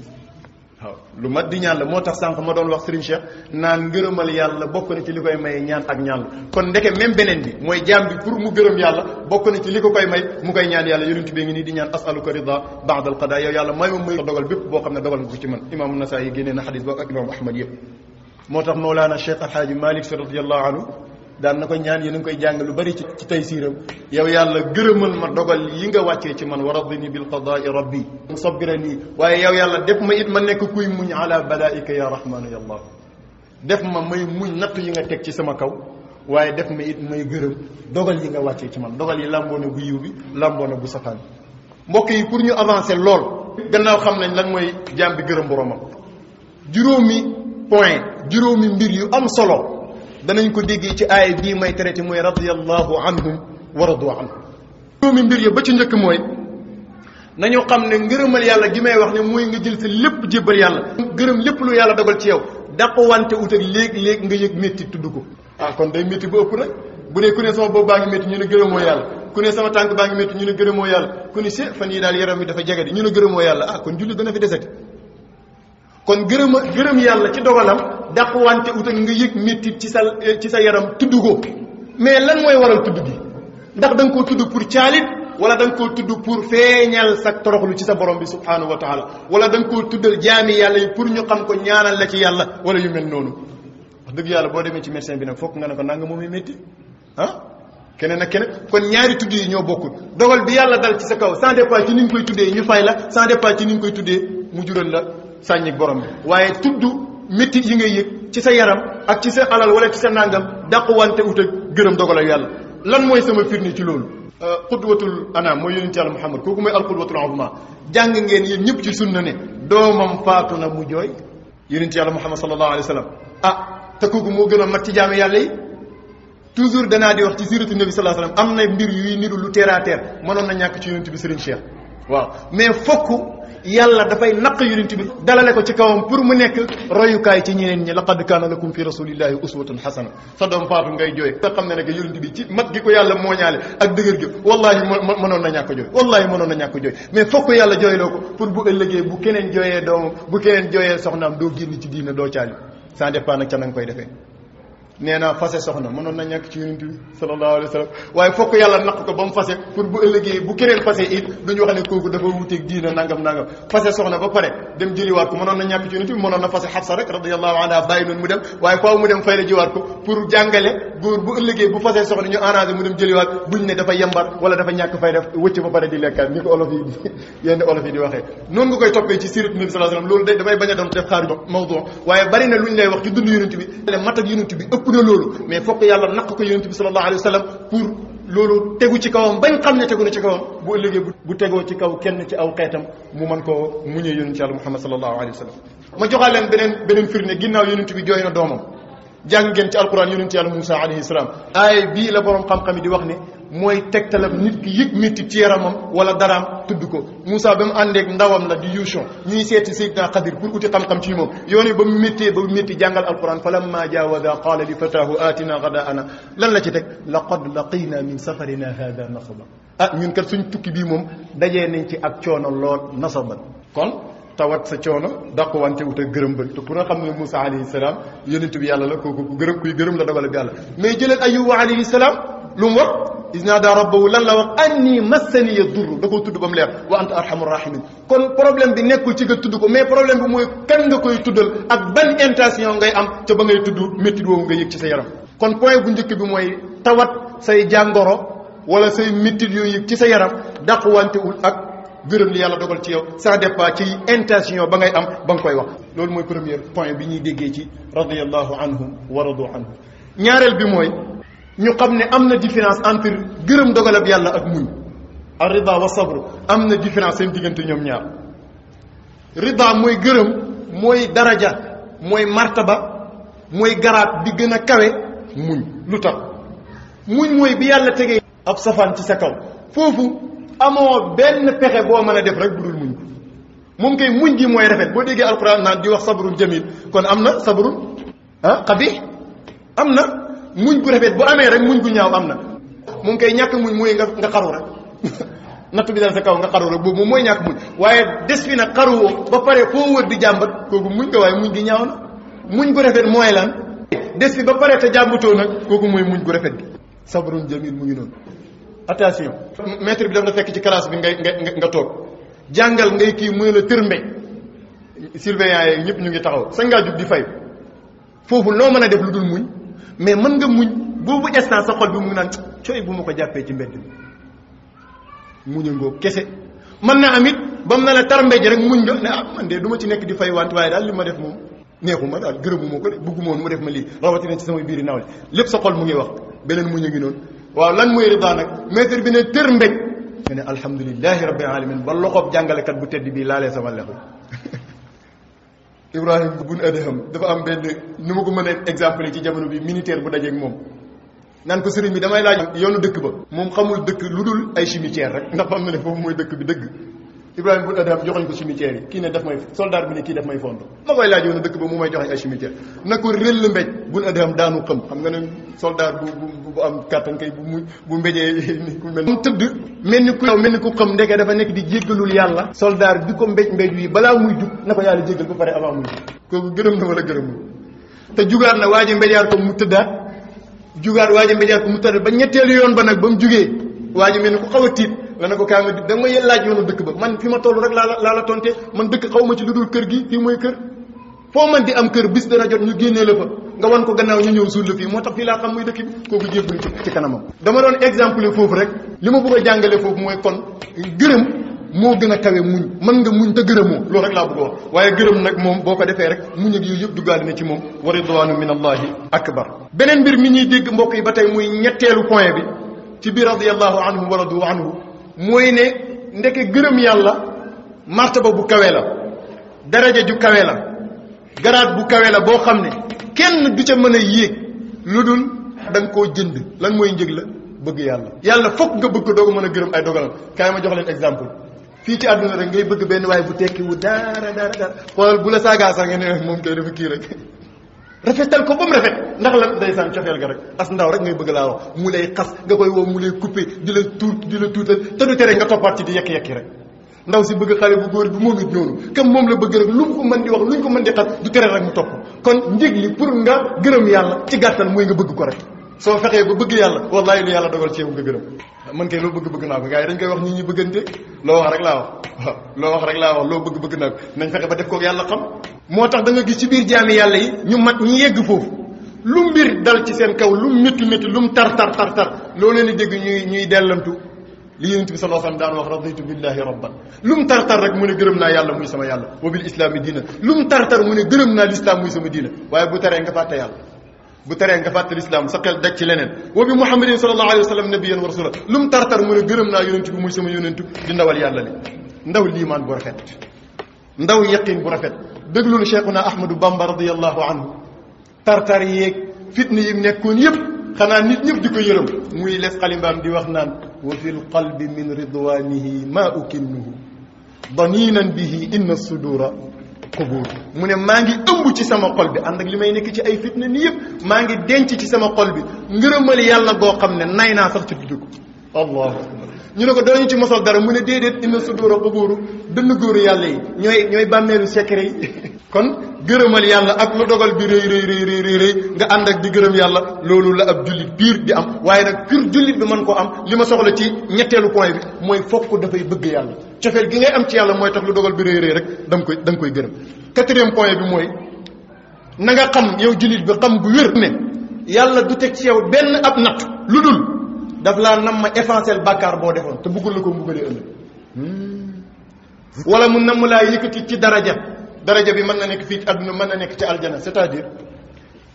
waaw lu mat di ñaan la moo tax sànq ma doon wax Serigne Cheikh naan ngërëmal yàlla bokk na ci li koy maye ñaan ak ñaan la kon ndeke même beneen bi mooy jaam bi pour mu gërëm yàlla bokk na ci li ko koy may mu koy ñaan yàlla yonent bi ngi nii di ñaan asaluka rida ba'da al qada yow yàlla may ma may dogal bépp boo xam ne dogal nga ko ci man imaamu Nasaa'i génnee na xadis boobu ak imaamu Ahmad yëpp moo tax Mawlana Cheikh Alhaaji Malick Sy radiyallahu anhu daan na ko ñaan yéen a ngi koy jàng lu bari ci taysiiram yow yàlla gërëmal ma dogal yi nga wàccee ci man wa radini bil qadaai rabbi musabbirani waaye yow yàlla def ma it ma nekk kuy muñ ala balaika ya rahmanu ya allah def ma may muñ natt yi nga teg ci sama kaw waaye def ma it may gërëm dogal yi nga wàccee ci man dogal yi lamboo na bu yiw bi lamboo na bu safaan mbokk yi pour ñu avancer lool gannaaw xam nañ lan mooy jaam bi gërëm boromam juróomi mbir yu am solo danañ ko déggee ci aaya bii may traité mooy radiyallahu anhum wa radu anhum juróomi mbir ya ba ci njëkk mooy nañu xam ne ngërëmal yàlla gi may wax ne mooy nga jël sa lépp jébbal yàlla gërëm lépp lu yàlla dogal ci yow dàqwante ut ak léeg-léeg nga yëg métti tudd ko kon day métti ba ëpp nag bu dee ku ne sama bopp baa ngi métti ñu ne gërëmoo yàlla ku ne sama tànk baa ngi métti ñu ne gërëmoo yàlla ku ne fan yi daal yaram mi dafa jege di ñu ne gërëmoo yàlla kon julli dana fi desati kon gërëm yàlla ci dogalam dàqwante ut ak nga yëg métti ci sa yaram tudd ko mais lan mooy waral tudd gi ndax da nga koo tudd pour caalit wala da nga koo tudd pour feeñal sa toroxlu ci sa borom bi subhanahu wa taala wala da nga koo tuddal jaami yàlla yi pour ñu xam ko ñaanal la ci yàlla wala yu mel noonu wax dëgg yàlla boo demee ci médecin bi nag fokk nga ne ko nanga moom métti keneen ak keneen kon ñaari tudd yi ñoo bokkul dogal bi yàlla dal ci sa kaw sans dépend ci ni nga koy tuddee ñu fay la sans dépend ci ni nga koy tuddee mu jural la sàññik borom bi waaye tudd métti yi ngay yëg ci sa yaram ak ci sa alal wala ci sa nangam dàquwante ut ak gërëm dogalal yàlla lan mooy sama firnde ci loolu xudwatul anam mooy yonent yàlla Muhammad kooku mooy alxudwatul uzma jàng ngeen yéen ñëpp ci sunna ne doomam faatu na mu jooy yonent yàlla Muhammad sallallahu alayhi wa sallam te kooku moo gën a mag ci jaami yàlla yi. toujours danaa di wax ci siratu nabi sallallahu alayhi wa sallam am na mbir yuy niru lu terre à terre mënoon na ñàkk ci yonent bi Serigne Cheikh waaw mais fokk yàlla dafay naq yonent bi dalale ko ci kawam pour mu nekk royukaay ci ñeneen ñi laqad kaana lakum fi rasulillahi uswatun hasana sa doom faatu ngay jooy nga xam ne ne que yonent bi ci mat gi ko yàlla mooñaale ak dëgër gi wallahi mënoon na ñàkk jooy wallahi mënoon na ñàkk jooy mais fokk yàlla jooyloo ko pour bu ëllëgee bu keneen jooyee doomam bu keneen jooyee soxnaam doo génn ci diina doo caali ça dépend nag ca na nga koy defee nee naa fase soxna mënoon na ñàkk ci yonent bi sallallahu alayhi wa sallam waaye fokk yàlla naq ko ba mu fase pour bu ëllëgee bu keneen fase it duñu wax ne kooku dafa wuteeg diina nangam fase soxna ba pare dem jëliwaat ko mënoon na ñàkk ci yonent bi mënoon na fase Xafsa rek radiyallahu anha bàyyi noonu mu dem waaye faaw mu dem fay la jiwaat ko pour jàngale góor bu ëllëgee bu fase soxna ñu arrangé mu dem jëliwaat buñ ne dafa yembar wala dafa ñàkk fay def wëcc ba pare di lekkaat ni ko olof yi yenn olof yi di waxee noonu nga koy toppee ci sirat nabi sallallahu alayhi wa sallam loolu dafay bañ a doon def xaar mawdu waaye bari na luñ lay wax ci dund yonent bi mat ak yonent bi ëpp na loolu mais fokk yàlla naq ko yonent bi sallallahu alayhi wa sallam pour loolu tegu ci kawam bañ xam ne tegu na ci kawam bu ëllëgee bu tegoo ci kaw kenn ci aw xeetam mu mën koo muñee yonent yàlla Muhammad sallallahu alayhi wa sallam ma joxaat leen beneen firnde ginnaaw yonent bi jooy na doomam jàng ngeen ci alquran yonent yàlla Moussa alayhi salaam aay bii la borom xam-xam yi di wax ne mooy tegtalam nit ki yëg métti ci yaramam wala daraam tudd ko Moussa ba mu àndeek ndawam la di Yuushon ñuy seeti Seydina Xadir pour uti xam-xam ci moom yoon yi ba mu métti jàngal alquran falamma jaawaza qaala li fataahu aatina gadaana lan la ci teg laqad laqina min safarina hada nasaba ñun kat suñ tukki bii moom dajee nañ ci ak coono lool nasaban kon tawat sa coono daq wante wut a gërëm ba te pour nga xam ne Moussa alayhi salaam yonent bi yàlla la kooku ku gërëm kuy gërëm la dogal bi yàlla mais jëleen Ayyuba alayhi salaam lu mu wax isnaada rabbahu lan la wax anni massaniya durru da koo tudd ba mu leer wa anta arhamur rahimin kon problème bi nekkul ci nga tudd ko mais problème bi mooy kan nga koy tuddal ak ban intention ngay am ca ba ngay tudd métti woowu nga yëg ci sa yaram kon point bu njëkk bi mooy tawat say jàngoro wala say métti yooyu yëg ci sa yaram daq wantewul ak gërëm li yàlla dogal ci yow ça dépend ci intention ba ngay am ba nga koy wax loolu mooy premier point bi ñuy déggee ci radiyallahu anhum wa radu anhu ñaareel bi mooy ñu xam ne am na différence entre gërëm dogalab yàlla ak muñ ar rida wa sabr am na différence seen diggante ñoom ñaar rida mooy gërëm mooy daraja mooy martaba mooy garaat bi gën a kawe muñ lu tax muñ mooy bi yàlla tegee ab safaan ci sa kaw foofu amoo benn pexe boo mën a def rek bu dul muñ moom kay muñ gi mooy rafet boo déggee alquran naan di wax sabrun jamil kon am na sabrun xabih am na muñ gu rafet bu amee rek muñ gu ñaaw am na moom kay ñàkk muñ mooy nga xaru rek natt bi dal sa kaw nga xaru rek boobu moom mooy ñàkk muñ waaye des fi nag xaruwoo ba pare foo wër di jàmbat kooku muñ nga waaye muñ gi ñaaw na muñ gu rafet mooy lan des fi ba pare te jàmbatoo nag kooku mooy muñ gu rafet gi sabrun jamil mu ngi noonu attention maître bi daf la fekk ci classe bi nga toog jàngal ngay kii mu ne la tër mbéj surveillant yeeg ñëpp ñu ngi taxaw sañ ngaa jug di fay foofu loo mën a def lu dul muñ mais mën nga muñ boobu instant sa xol bi mu ngi naan cooy bu ma ko jàppee ci mbedd mi muñangoo kese mën na am it ba mu ne la tar mbéj rek muñ nga ne man de du ma ci nekk di fay wante waaye daal li ma def moom neexuma daal gërëmuma ko de bëgguma woon mu def ma lii rawatina ci samay biiri nawle lépp sa xol mu ngi wax beneen muñ a ngi noonu waaw lan mooy rida nag maître bi ne tër mbéj nga ne alhamdulilahi rabbil alamin ba loxoob jàngalekat bu tedd bii laalee sama lexu Ibrahim bun Adham dafa am benn ni ma ko mën a exemple ci jamono bi militaire bu dajeeg moom naan ko sëriñ bi damay laaj yoonu dëkk ba moom xamul dëkk lu dul ay cimetière rek ndax xam na ne foofu mooy dëkk bi dëgg Ibrahim bun Adham joxoñ ko cimetière yi kii ne daf may soldat bi ne kii daf may fondo ma koy laaj yoonu dëkk ba mu may joxoñ ay cimetière na ko rëll mbéj bun Adham daanu xam nga ne soldat bu am kàttan kay bu mbéjee ni ku mel tëdd mel ni ku xam ndeke dafa nekk di jéggalul yàlla soldat bi ko mbéj yi balaa muy jug na ko yàlla jéggal ba pare avant muy jug kooku gërëm na wala gërëmul te jugaat na waa ji mbéjaar ko mu tëddaat jugaat waa ji mbéjaar ko mu tëddaat ba ñetteelu yoon ba nag ba mu jugee waa ji mel ni ku xaw a tiit la na ko kaa nga da nga may laaj yoonu dëkk ba man fi ma toll rek laa la tonte man dëkk xaw ma ci lu dul kër gi fii mooy kër foo man di am kër bis dana jot ñu génnee la fa nga wan ko gannaaw ñu ñëw suul la fii moo tax fii laa xam muy dëkk bi kooku jébbalu ci kanamam dama doon exemple foofu rek li ma bëgg a jàngale foofu mooy kon gërëm moo gën a kawe muñ mën nga muñ te gërëmoo loolu rek laa bëgg a wax waaye gërëm nag moom boo ko defee rek muñ ak yooyu yëpp duggaale na ci moom wa ridwaanu min allahi akbar beneen mbir mi ñuy dégg mbokk yi ba tey muy ñetteelu point bi ci biir radiyallahu anhu wa radu anhu mooy ne ndeke gërëm yàlla martaba bu kawe la daraja ju kawe la garaat bu kawe la boo xam ne kenn du ca mën a yéeg lu dul da nga koo jënd lan mooy njëg la bëgg yàlla. yàlla fokk nga bëgg ko doo ko mën a gërëm ay dogalam. kaay ma jox leen exemple fii ci àdduna rek ngay bëgg benn waaye bu tekki wu dara xoolal bu la saagaa sax nga ne moom kay dafa kii rek rafetal ko ba mu rafet ndax la ndeysaan cofeel ga rek as ndaw rek ngay bëgg laa wax mu lay xas nga koy woo mu lay coupé di la tuutal te du tere nga toppaat ci di yekki rek ndaw si bëgg xale bu góor bi moom it noonu comme moom la bëgg rek lu mu ko mën di wax lu ñu ko mën di xas du tere rek mu topp kon njëg li pour nga gërëm yàlla ci gàttal mooy nga bëgg ko rek soo fexee ba bëgg yàlla wallahi lu yàlla dogal ci yow nga gërëm man kay loo bëgg naa ko gars yi dañ koy wax ñi bëggante loo wax rek laa wax waaw loo bëgg naa ko nañ fexe ba def ko yàlla xam moo tax da nga gis ci biir jaami yàlla yi ñu mat ñi yegg foofu lu mbir dal ci seen kaw lu métti lu mu tar loo leen di dégg ñuy dellantu li yonent bi sallallahu alayhi wasallam daan wax raditu billahi rabban lu mu tar rek mu ne gërëm naa yàlla muy sama yàlla wa bil islami diina lu mu tar mu ne gërëm naa l'islam muy sama diina waaye bu teree nga fàtte yàlla bu teree nga fàtte l'islam sa xel daj ci leneen wa bi muhammadin sallallahu alayhi wasallam nabiyyan wa rasula lu mu tar mu ne gërëm naa yonent bi muy sama yonentu di ndawal yàlla li ndaw liimaan bu rafet ndaw yaqin bu rafet déglul cheikhuna ahmadou bamba radiyallahu anhu tartar yeeg fitna yi nekkoon yëpp xanaa nit ñëpp di ko yërëm muy les xalimbaam di wax naan wa fi lqalbi min ridwanihi ma ukinnuhu daninan bihi inna sudura qubur mu ne maa ngi ëmb ci sama xol bi ànd ak li may nekk ci ay fitna ni yëpp maa ngi denc ci sama xol bi ngërëmal yàlla goo xam ne nay naa sax ci tudd ko allahu akbar ñu ne ko dooñu ci mosal dara mu ne déedéet inna sudura qubur dënn góoru yàlla yi ñooy bàmmeelu secret yi kon gërëmal yàlla ak lu dogal bi rëy nga ànd ak di gërëm yàlla loolu la ab jullit biir di am waaye nag pur jullit bi mën koo am li ma soxla ci ñetteelu point bi mooy fokk dafay bëgg yàlla cofeel gi ngay am ci yàlla mooy tax lu dogal bi rëy rek da nga koy gërëm. quatrième point bi mooy na nga xam yow jullit bi xam gu wér ne yàlla du teg ci yow benn ab natt lu dul daf laa nam ma effacer bàkkaar boo defoon te bëggul la ko mbugalee ëllëg wala mu namm laa yëkkati ci daraja bi mën na nekk fii ci àdduna mën na nekk ci aljana c'est-à-dire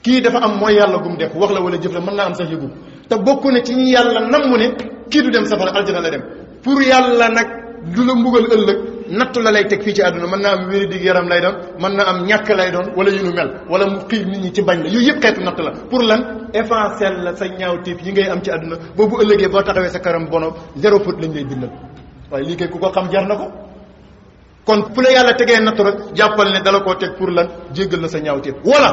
kii dafa am mooy yàlla gum def wax la wala jëf la mën naa am sax yëgu te bokk na ci ñi yàlla namm ne kii du dem safara aljana la dem pour yàlla nag du la mbugal ëllëg nattu la lay teg fii ci àdduna mën naa am wéri dig yaram lay doon mën na am ñàkk lay doon wala yu nu mel wala mu xiir nit ñi ci bañ la yooyu yëpp xeetu natt la pour lan effacer la sa ñaawteef yi ngay am ci àdduna boobu ëllëgee boo taxawee sa karam bono 0 faute lañ lay bindal waaye lii kay ku ko xam jar na ko kon fu la yàlla tegee nattu rek jàppal ne dala koo teg pour lan jéggal la sa ñaawteef wala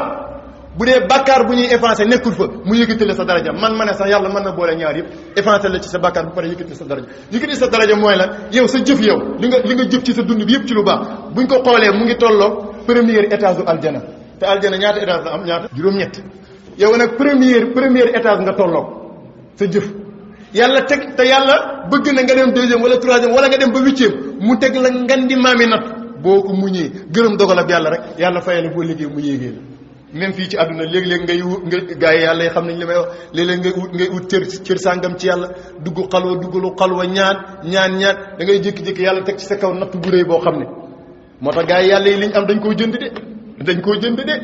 bu dee bàkkaar bu ñuy effacé nekkul fa mu yëkkati la sa daraja man ma ne sax yàlla mën na boole ñaar yëpp effacé la ci sa bàkkaar bu pare yëkkati sa daraja yëkkati sa daraja mooy lan yow sa jëf yow li nga jëf ci sa dund bi yëpp ci lu baax buñ ko xoolee mu ngi tolloo premier étage u aljana te aljana ñaata étage la am ñaata juróom-ñett yow nag premier étage nga tolloo sa jëf yàlla teg te yàlla bëgg na nga dem 2e wala 3e wala nga dem ba 8e mu teg la ngan di maami nat boo ko muñee gërëm dogal ak yàlla rek yàlla fayal boo liggéey mu yéegee la même fii ci àdduna léeg-léeg ngay wut nga gars yi yàlla yi xam nañ li may wax léeg-léeg ngay wut cër sàngam ci yàlla dugg xalwa ñaan da ngay jékki-jékki yàlla teg ci sa kaw natt bu réy boo xam ne moo tax gars yi yàlla yi liñ am dañ koo jënd de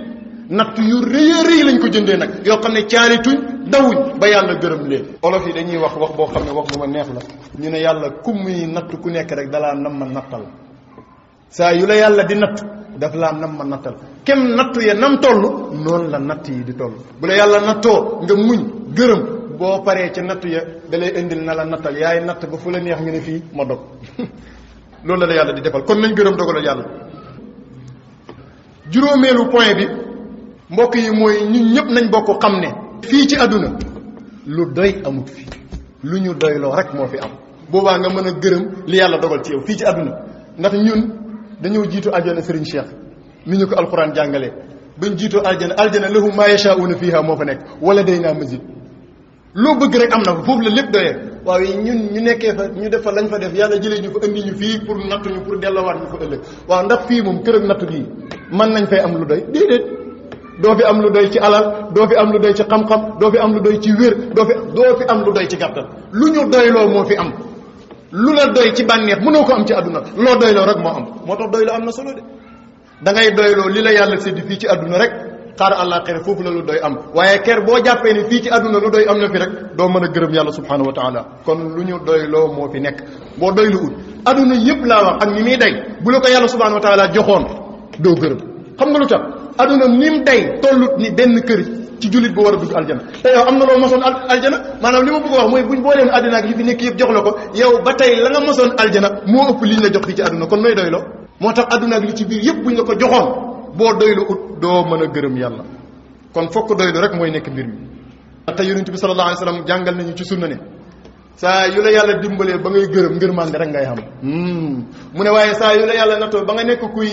natt yu rëy lañ ko jëndee nag yoo xam ne caarituñ dawuñ ba yàlla gërëm leen olof yi dañuy wax boo xam ne wax bu ma neex la ñu ne yàlla ku muy natt ku nekk rek dalaa nam ma nattal saa yu la yàlla di natt daf laa nam ma nattal kem nattu ya nam toll noonu la natt yi di toll bu la yàlla nattoo nga muñ gërëm boo paree ca nattu ya da lay indil na la nattal yaay natt ba fu la neex nga ne fii ma dog loolu la yàlla di defal kon nañ gërëm dogalal yàlla. juróomeelu point bi mbokk yi mooy ñun ñëpp nañ bokk xam ne fii ci àdduna lu doy amut fi lu ñu doyloo rek moo fi am boobaa nga mën a gërëm li yàlla dogal ci yow fii ci àdduna ndax ñun dañoo jiitu aljana Serigne Cheikh mi ñu ko alxuraan jàngalee bañ jiitoo aljana lahum maa yashaa'uuna fiihaa moo fa nekk wala day naa mazid loo bëgg rek am na fa foofu la lépp doyee waaye ñun ñu nekkee fa ñu def fa lañ fa def yàlla jëlee ñu fa indi ñu fii pour nattu ñu pour delloowaat ñu fa ëllëg waaw ndax fii moom kër ak nattu bii mën nañ fay am lu doy déedéet doo fi am lu doy ci alal doo fi am lu doy ci xam-xam doo fi am lu doy ci wér doo fi am lu doy ci gàttal lu ñu doyloo moo fi am lu la doy ci bànneex mënoo ko am ci àdduna loo doyloo rek moo am moo tax doyloo am na solo de da ngay doyloo li la yàlla séddi fii ci àdduna rek xaar àllaaxira foofu la lu doy am waaye ker boo jàppee ni fii ci àdduna lu doy am na fi rek doo mën a gërëm yàlla subhanahu wa taala kon lu ñu doyloo moo fi nekk boo doylu ut àdduna yëpp laa wax ak ni muy day bu la ko yàlla subhanahu wa taala joxoon doo gërëm xam nga lu tax aduna nim day tollut ni benn kër ci jullit bu war a dugg aljana te yow am na loo mosoon aljana maanaam li ma bëgg a wax mooy buñ booleen àddina ak li fi nekk yëpp jox la ko yow ba tey la nga mosoon aljana moo ëpp liñ la jox fii ci àdduna kon nooy doyloo moo tax àdduna ak li ci biir yëpp buñ la ko joxoon boo doylu ut doo mën a gërëm yàlla kon fokk doylu rek mooy nekk mbir mi te yonent bi sallallahu alayhi wasallam jàngal nañu ci sunna ne saa yu la yàlla dimbalee ba ngay gërëm ngërmande rek ngay xam mu ne waaye saa yu la yàlla nattoo ba nga nekk kuy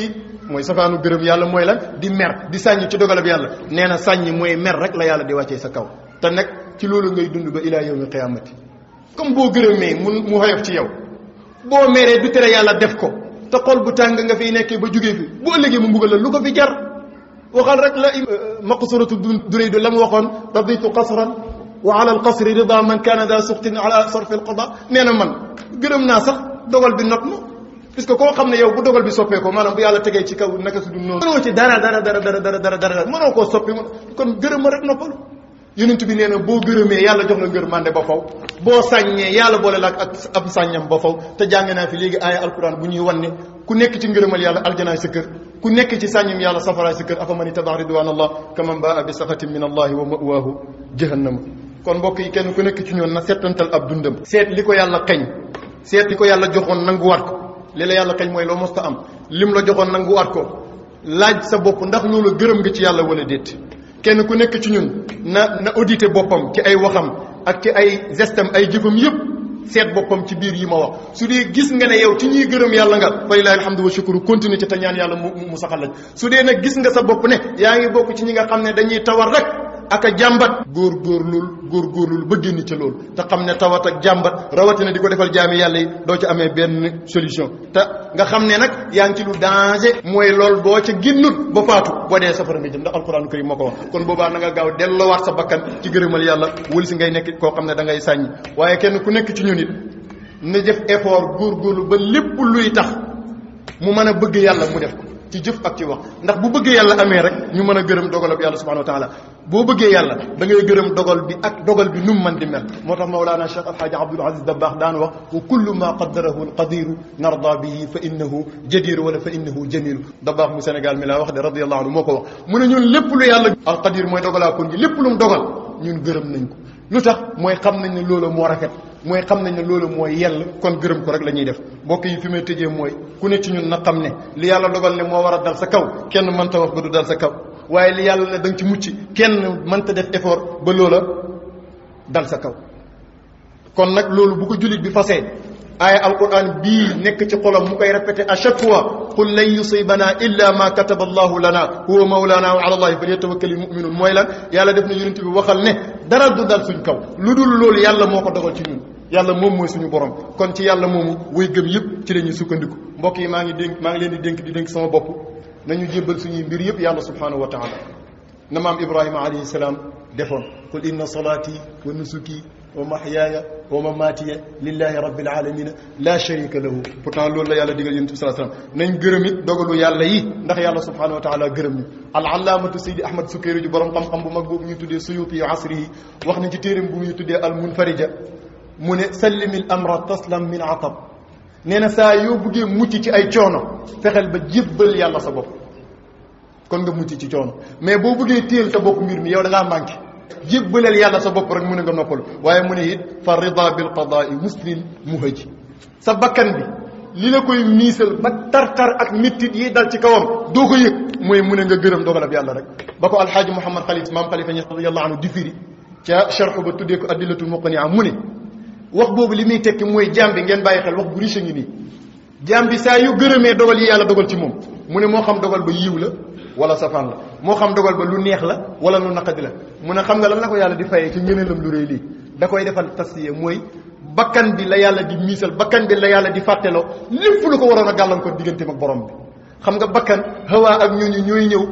mooy safaanu gërëm yàlla mooy lan di mer di sàññ ci dogalab yàlla nee na sàññ mooy mer rek la yàlla di wàccee sa kaw te nag ci loolu ngay dund ba ilaa yawmi qiyaamati comme boo gërëmee mu xoyof ci yow boo meree du tere yàlla def ko te xol bu tàng nga fiy nekkee ba jugee fi bu ëllëgee mu mbugal la lu ko fi jar waxal rek la maqsuratu duraydu la mu waxoon raditu qasran wa ala al qasri rida man kana da suxtin ala sarfi al qada nee na man gërëm naa sax dogal bi not ma puisque koo xam ne yow bu dogal bi soppee ko maanaam bu yàlla tegee ci kaw naka su dul noonu mënoo ci dara mënoo koo soppi kon gërëm ma rek noppalu yonent bi nee na boo gërëmee yàlla jox la ngërmande ba faw boo sàññee yàlla boole la ak ab sàññam ba faw te jàng naa fi léegi aaya alquran bu ñuy wan ne ku nekk ci ngërëmal yàlla aljanaay sa kër ku nekk ci sàññam yàlla safaraay sa kër afa man ittaba'a ridwan allah kaman baa bi saxatin min allahi wa ma'waahu jahannama kon mbokk yi kenn ku nekk ci ñoon na seetantal ab dundam seet li ko yàlla xañ seet li ko yàlla joxoon nanguwaat ko li la yàlla xañ mooy loo mosta am lim la joxoon nanguwaat ko laaj sa bopp ndax loolu gërëm nga ci yàlla wala déet kenn ku nekk ci ñun na audité boppam ci ay waxam ak ci ay gestam ay jëfam yëpp seet boppam ci biir yi ma wax su dee gis nga ne yow ci ñuy gërëm yàlla nga fa lillahi alhamdu wa shukru continue ci te ñaan yàlla mu saxal lañ su dee nag gis nga sa bopp ne yaa ngi bokk ci ñi nga xam ne dañuy tawar rek ak a jàmbat góorgóorlul ba génn ca loolu te xam ne tawat ak jàmbat rawatina di ko defal jaami yàlla yi doo ci amee benn solution te nga xam ne nag yaa ngi ci lu danger mooy lool boo ca génnut ba faatu boo dee safara nga jëm ndax alquranu karim moo ko wax kon boobaa na nga gaaw delloowaat sa bakkan ci gërëmal yàlla wël si ngay nekk koo xam ne da ngay sàññi waaye kenn ku nekk ci ñun it na def effort góorgóorlu ba lépp luy tax mu mën a bëgg yàlla mu def ko ci jëf ak ci wax ndax bu bëggee yàlla amee rek ñu mën a gërëm dogalab yàlla subhanahu wa taala boo bëggee yàlla da ngay gërëm dogal bi ak dogal bi nu mu mën di mel moo tax mawlaana cheikh alhaaji abdul aziz dabbaax daan wax wa kullu ma qaddarahu alqadiru narda bihi fa innahu jadiru wala fa innahu jamilu dabbaax mu Sénégal mi laa wax de radiallahu anhu moo ko wax mu ne ñun lépp lu yàlla alqadir mooy dogalaa kon ji lépp lu mu dogal ñun gërëm nañ ko lu tax mooy xam nañ ne loolu moo rafet mooy xam nañ ne loolu mooy yell kon gërëm ko rek la ñuy def mbokk yi fi may tëjee mooy ku ne ci ñun na xam ne li yàlla dogal ne moo war a dal sa kaw kenn mënta wax ba du dal sa kaw waaye li yàlla ne da nga ci mucc kenn mënta def effort ba loola dal sa kaw kon nag loolu bu ko jullit bi fasee aaya alquran bii nekk ci xolam mu koy répété à chaque fois qul lan yusibana illa ma kataba allahu lana huwa mawlana wa ala allahi falyatawakkalil mu'minun mooy lan yàlla def na yonent bi waxal ne dara du dal suñ kaw lu dul loolu yàlla moo ko dogal ci ñun yàlla moom mooy suñu borom kon ci yàlla moomu way gëm yëpp ci la ñuy sukkandiku mbokk yi maa ngi leen di dénk sama bopp nañu jébbal suñuy mbir yëpp yàlla subhanahu wa taala na maam ibrahima alayhi salaam defoon qul inna salati wa nusuki wa mahyaaya wa mamaatiya lillahi rabbil alamina la sharika lahu pourtant loolu la yàlla digal yonent bi sallallahu alayhi wasallam nañ gërëm it dogalu yàlla yi ndax yàlla subhanahu wa taala gërëm ñu al-allaamatu Seydi Ahmad Sukayri ju borom xam-xam bu mag boobu ñuy tuddee Suyuti asrihi wax nañ ci téeram bu ñuy tuddee al-Munfarija mu ne sallimil amra taslam min atab nee na saa yoo buggee mucc ci ay coono fexeel ba jébbal yàlla sa bopp kon nga mucc ci coono mais boo bëggee téel sa bopp mbir mi yow da ngaa manqué jébbaleel yàlla sa bopp rek mu ne nga noppalu waaye mu ne it fa rida bil qadaai muslim muhaji sa bakkan bi li la koy miisal ba tar-tar ak mettit yi dal ci kawam doo ko yëg mooy mu ne nga gërëm dogalab yàlla rek ba ko alxaaji Mouhamad Xalif maam Xalifa Ñas radiyallahu anhu di firi ca charxu ba tuddee ko addillatul muqni'a mu ne wax boobu li muy tekki mooy jaam bi ngeen bàyyi xel wax bu riche ngi nii jaam bi saa yu gërëmee dogal yi yàlla dogal ci moom mu ne moo xam dogal ba yiw la wala safaan la moo xam dogal ba lu neex la wala lu naqadi la mu ne xam nga lan la ko yàlla di fayee ci ngëneelam lu rëy lii da koy defal tasfiya mooy bakkan bi la yàlla di miisal bakkan bi la yàlla di fàtteloo lépp lu ko waroon a gàllankoor digganteem ak borom bi xam nga bakkan hawaa ak ñooñu ñooy ñëw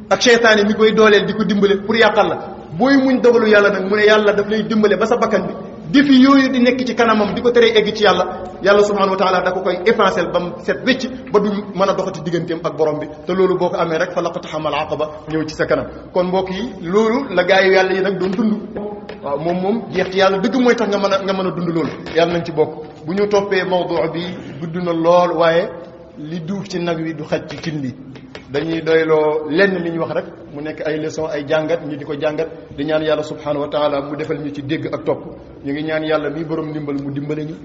ak seytaane mi koy dooleel di ko dimbale pour yàqal la booy muñ dogalu yàlla nag mu ne yàlla daf lay dimbale ba sa bakkan bi défi yooyu di nekk ci kanamam di ko teree egg ci yàlla subhanahu wa taala da ko koy effacer ba mu set wécc ba du mën a doxati digganteem ak borom bi te loolu boo ko amee rek fa laqatahamal aqaba ñëw ci sa kanam kon mbokk yi loolu la gaa yu yàlla yi nag doon dund waaw moom jeex ci yàlla dëgg mooy tax nga mën a dund loolu yàlla nañ ci bokk bu ñu toppee mawdu bi gudd na lool waaye li duuf ci nag wi du xaj ci cin bi dañuy doyloo lenn li ñu wax rek mu nekk ay leçon ay jàngat ñu di ko jàngat di ñaan yàlla subhanahu wa taala mu defal ñu ci dégg ak topp ñu ngi ñaan yàlla miy borom ndimbal mu dimbale ñu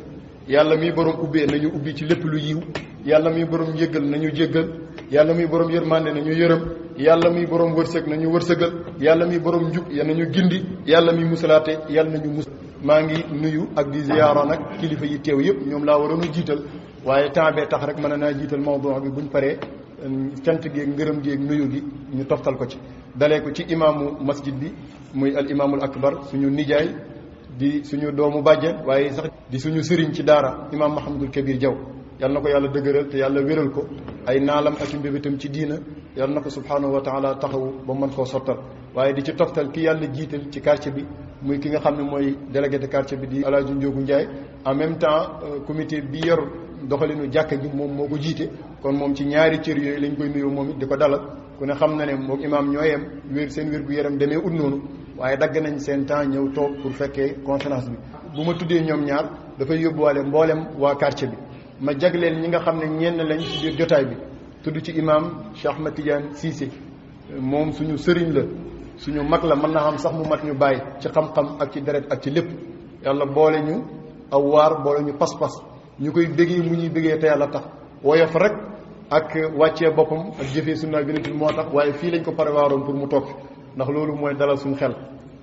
yàlla miy borom ubbee nañu ubbi ci lépp lu yiw yàlla miy borom jéggal nañu jéggal yàlla miy borom yërmande nañu yërëm yàlla miy borom wërsëg nañu wërsëgal yàlla miy borom njub nañu gindi yàlla miy musalaate yàlla nañu mus maa ngi nuyu ak di ziyaara nag kilifa yi teew yëpp ñoom laa waroon a jiital waaye temps bee tax rek mën naa jiital mawdu bi buñ paree cant géeg ngërëm géeg nuyu gi ñu toftal ko ci dalee ko ci imaamu masjid bi muy al imaamul akbar suñu nijaay di suñu doomu bàjjen waaye sax di suñu sëriñ ci daara imaam Mahamadul Kabir Jaw yal na ko yàlla dëgëral te yàlla wéral ko ay naalam ak mbébétam ci diina yal na ko subhanahu wa taala taxawu ba mën koo sottal waaye di ci toftal ki yàlla jiital ci quartier bi muy ki nga xam ne mooy délégué de quartier bi di Alaaji Njóogu Njaay en même temps comité bi yor doxalinu jàkka ji moom moo ko jiite kon moom ci ñaari cër yooyu lañ koy nuyoo moom it di ko dalal ku ne xam na ne moom imaam ñooyem seen wér gu yaram demee ut noonu waaye dagg nañ seen temps ñëw toog pour fekkee conférence bi bu ma tuddee ñoom ñaar dafay yóbbuwaale mboolem waa quartier bi ma jagleel ñi nga xam ne ñenn lañ ci biir jotaay bi tudd ci imaam Cheikh Ahmed Tidiane Cissé moom suñu sëriñ la suñu mag la mën naa xam sax mu mat ñu bàyyi ci xam-xam ak ci deret ak ci lépp yàlla boole ñu aw waar boole ñu pas-pas ñu koy bëggee mu ñuy bëggee te yàlla tax woyof rek ak wàccee boppam ak jëfee sunna bi moo tax waaye fii lañ ko prévoiroon pour mu toog ndax loolu mooy dalal suñu xel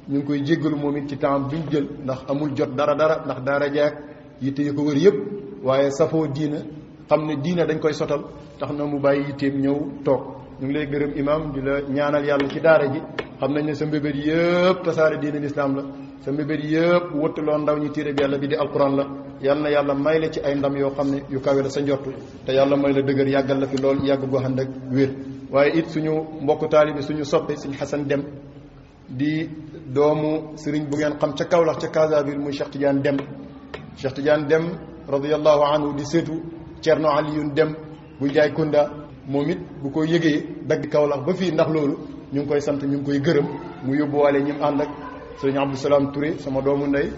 ñu ngi koy jéggalu moom it ci temps bi ñu jël ndax amul jot dara ndax daara jaag yitte yi ko wër yëpp waaye safoo diina xam ne diina dañ koy sotal tax na mu bàyyi yitteem ñëw toog ñu ngi lay gërëm imam di la ñaanal yàlla ci daara ji xam nañ ne sa mbébét yëpp tasaare diina lislaam la sa mbébét yëpp wëttaloo ndaw ñi téere bi yàlla bi di alquran la yal na yàlla may la ci ay ndam yoo xam ne yu kawe la sa njortu te yàlla may la dëgër yàggal la fi lool yàgg goo xam ak wér waaye it suñu mbokku taalibi suñu soppe suñu Xasan Dem di doomu sëriñ bu ngeen xam ca Kaolack ca Casaville muy Cheikh Tidiane Dem radiyallahu anhu di seetu Cerno Aliyun Dem bu Njaay Kunda moom it bu ko yëgee dagg Kaolack ba fii ndax loolu ñu ngi koy sant ñu ngi koy gërëm mu yóbbuwaale ñi mu ànd ak sëriñ Abdou Salam Touré sama doomu ndey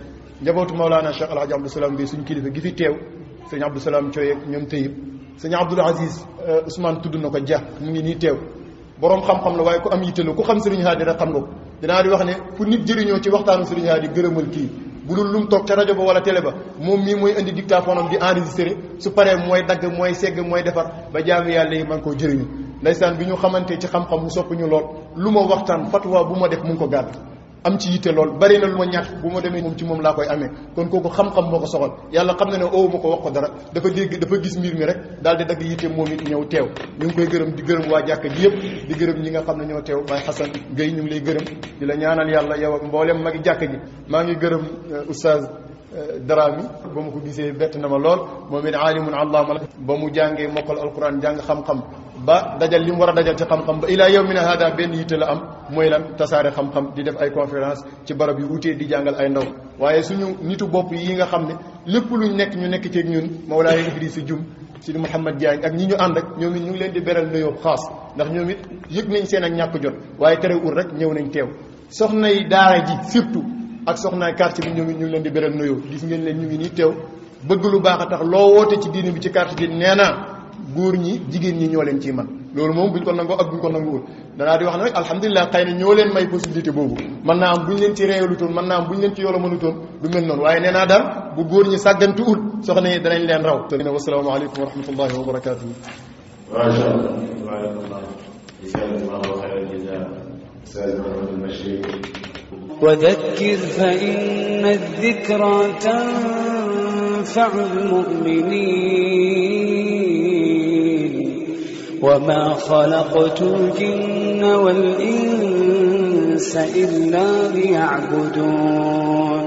njabootu Maolana Cheikh Alhaji Abdou Salam bi suñu kilifa gi fi teew sëriñ Abdou Salam Thioye ak ñoom Tayib sëriñ Abdoul Aziz Ousmane tudd na ko Dia mu ngi nii teew boroom xam-xam la waaye ku am yitte la ku xam sëriñ Haadi rek xam nga ko dinaa di wax ne fu nit jëriñoo ci waxtaanu sëriñ Haadi gërëmal kii bu dul lu mu toog ca rajo ba wala télé ba moom mii mooy indi dictaphone am di enregistré su paree mooy dagg mooy segg mooy defar ba jaamu yàlla yi man koo jëriñu ndeysaan bi ñu xamante ci xam-xam mu sopp ñu lool lu ma waxtaan fatwa bu ma def mu ngi ko gàdd am ci yitte lool bari na lu ma ñàkk bu ma demee moom ci moom laa koy amee kon kooku xam-xam moo ko soxal yàlla xam na ne owu ma ko wax ko dara dafa gis mbir mi rek daal di dagg yitte moom it ñëw teew ñu ngi koy gërëm di gërëm waa jàkka ji yëpp di gërëm ñi nga xam ne ñoo teew Baye Xasan Gueye ñu ngi lay gërëm di la ñaanal yàlla yow ak mboolem magi jàkka ji maa ngi gërëm oustaz Darami ba ma ko gisee bett na ma lool moom it aalimun allaama la ba mu jàngee mokkal alquran jàng xam-xam ba dajal li mu war a dajal ci xam-xam ba ilaa yawmina hada benn yitte la am mooy lan tasaare xam-xam di def ay conférence ci barab yu wutee di jàngal ay ndaw waaye suñu nitu bopp yi nga xam ne lépp luñ nekk ñu nekk ceeg ñun Mawlaay Idrissa Dioum Sidi Mouhamed Diagne ak ñi ñu ànd ak ñoom it ñu ngi leen di beral nuyoo xaas ndax ñoom it yëg nañ seen ak ñàkk jot waaye terewul rek ñëw nañ teew soxnay daara ji surtout ak soxnaay quartier bi ñoom it ñu ngi leen di beral nuyoo gis ngeen leen ñu ngi nii teew bëgg lu baax a tax loo woote ci diine bi ci quartier bi nee naa góor ñi jigéen ñi ñoo leen ciy man loolu moom buñ ko nangoo ak buñ ko nanguwul danaa di wax ne rek alhamdulilah xëy na ñoo leen may possibilité boobu mën naa am buñ leen ci réewalutoon mën naa am buñ leen ci yoola mënutoon du mel noonu waaye nee naa daal bu góor ñi sàggantuwul soxna yi danañ leen raw wassalaamu aleykum wa rahmatullahi wa barakatuhu macha allah tabarakallah jazakallahu khayran jazaa ustaz Mouhamadou Bachir وذكر فإن الذكرى تنفع المؤمنين وما خلقت الجن والإنس إلا ليعبدون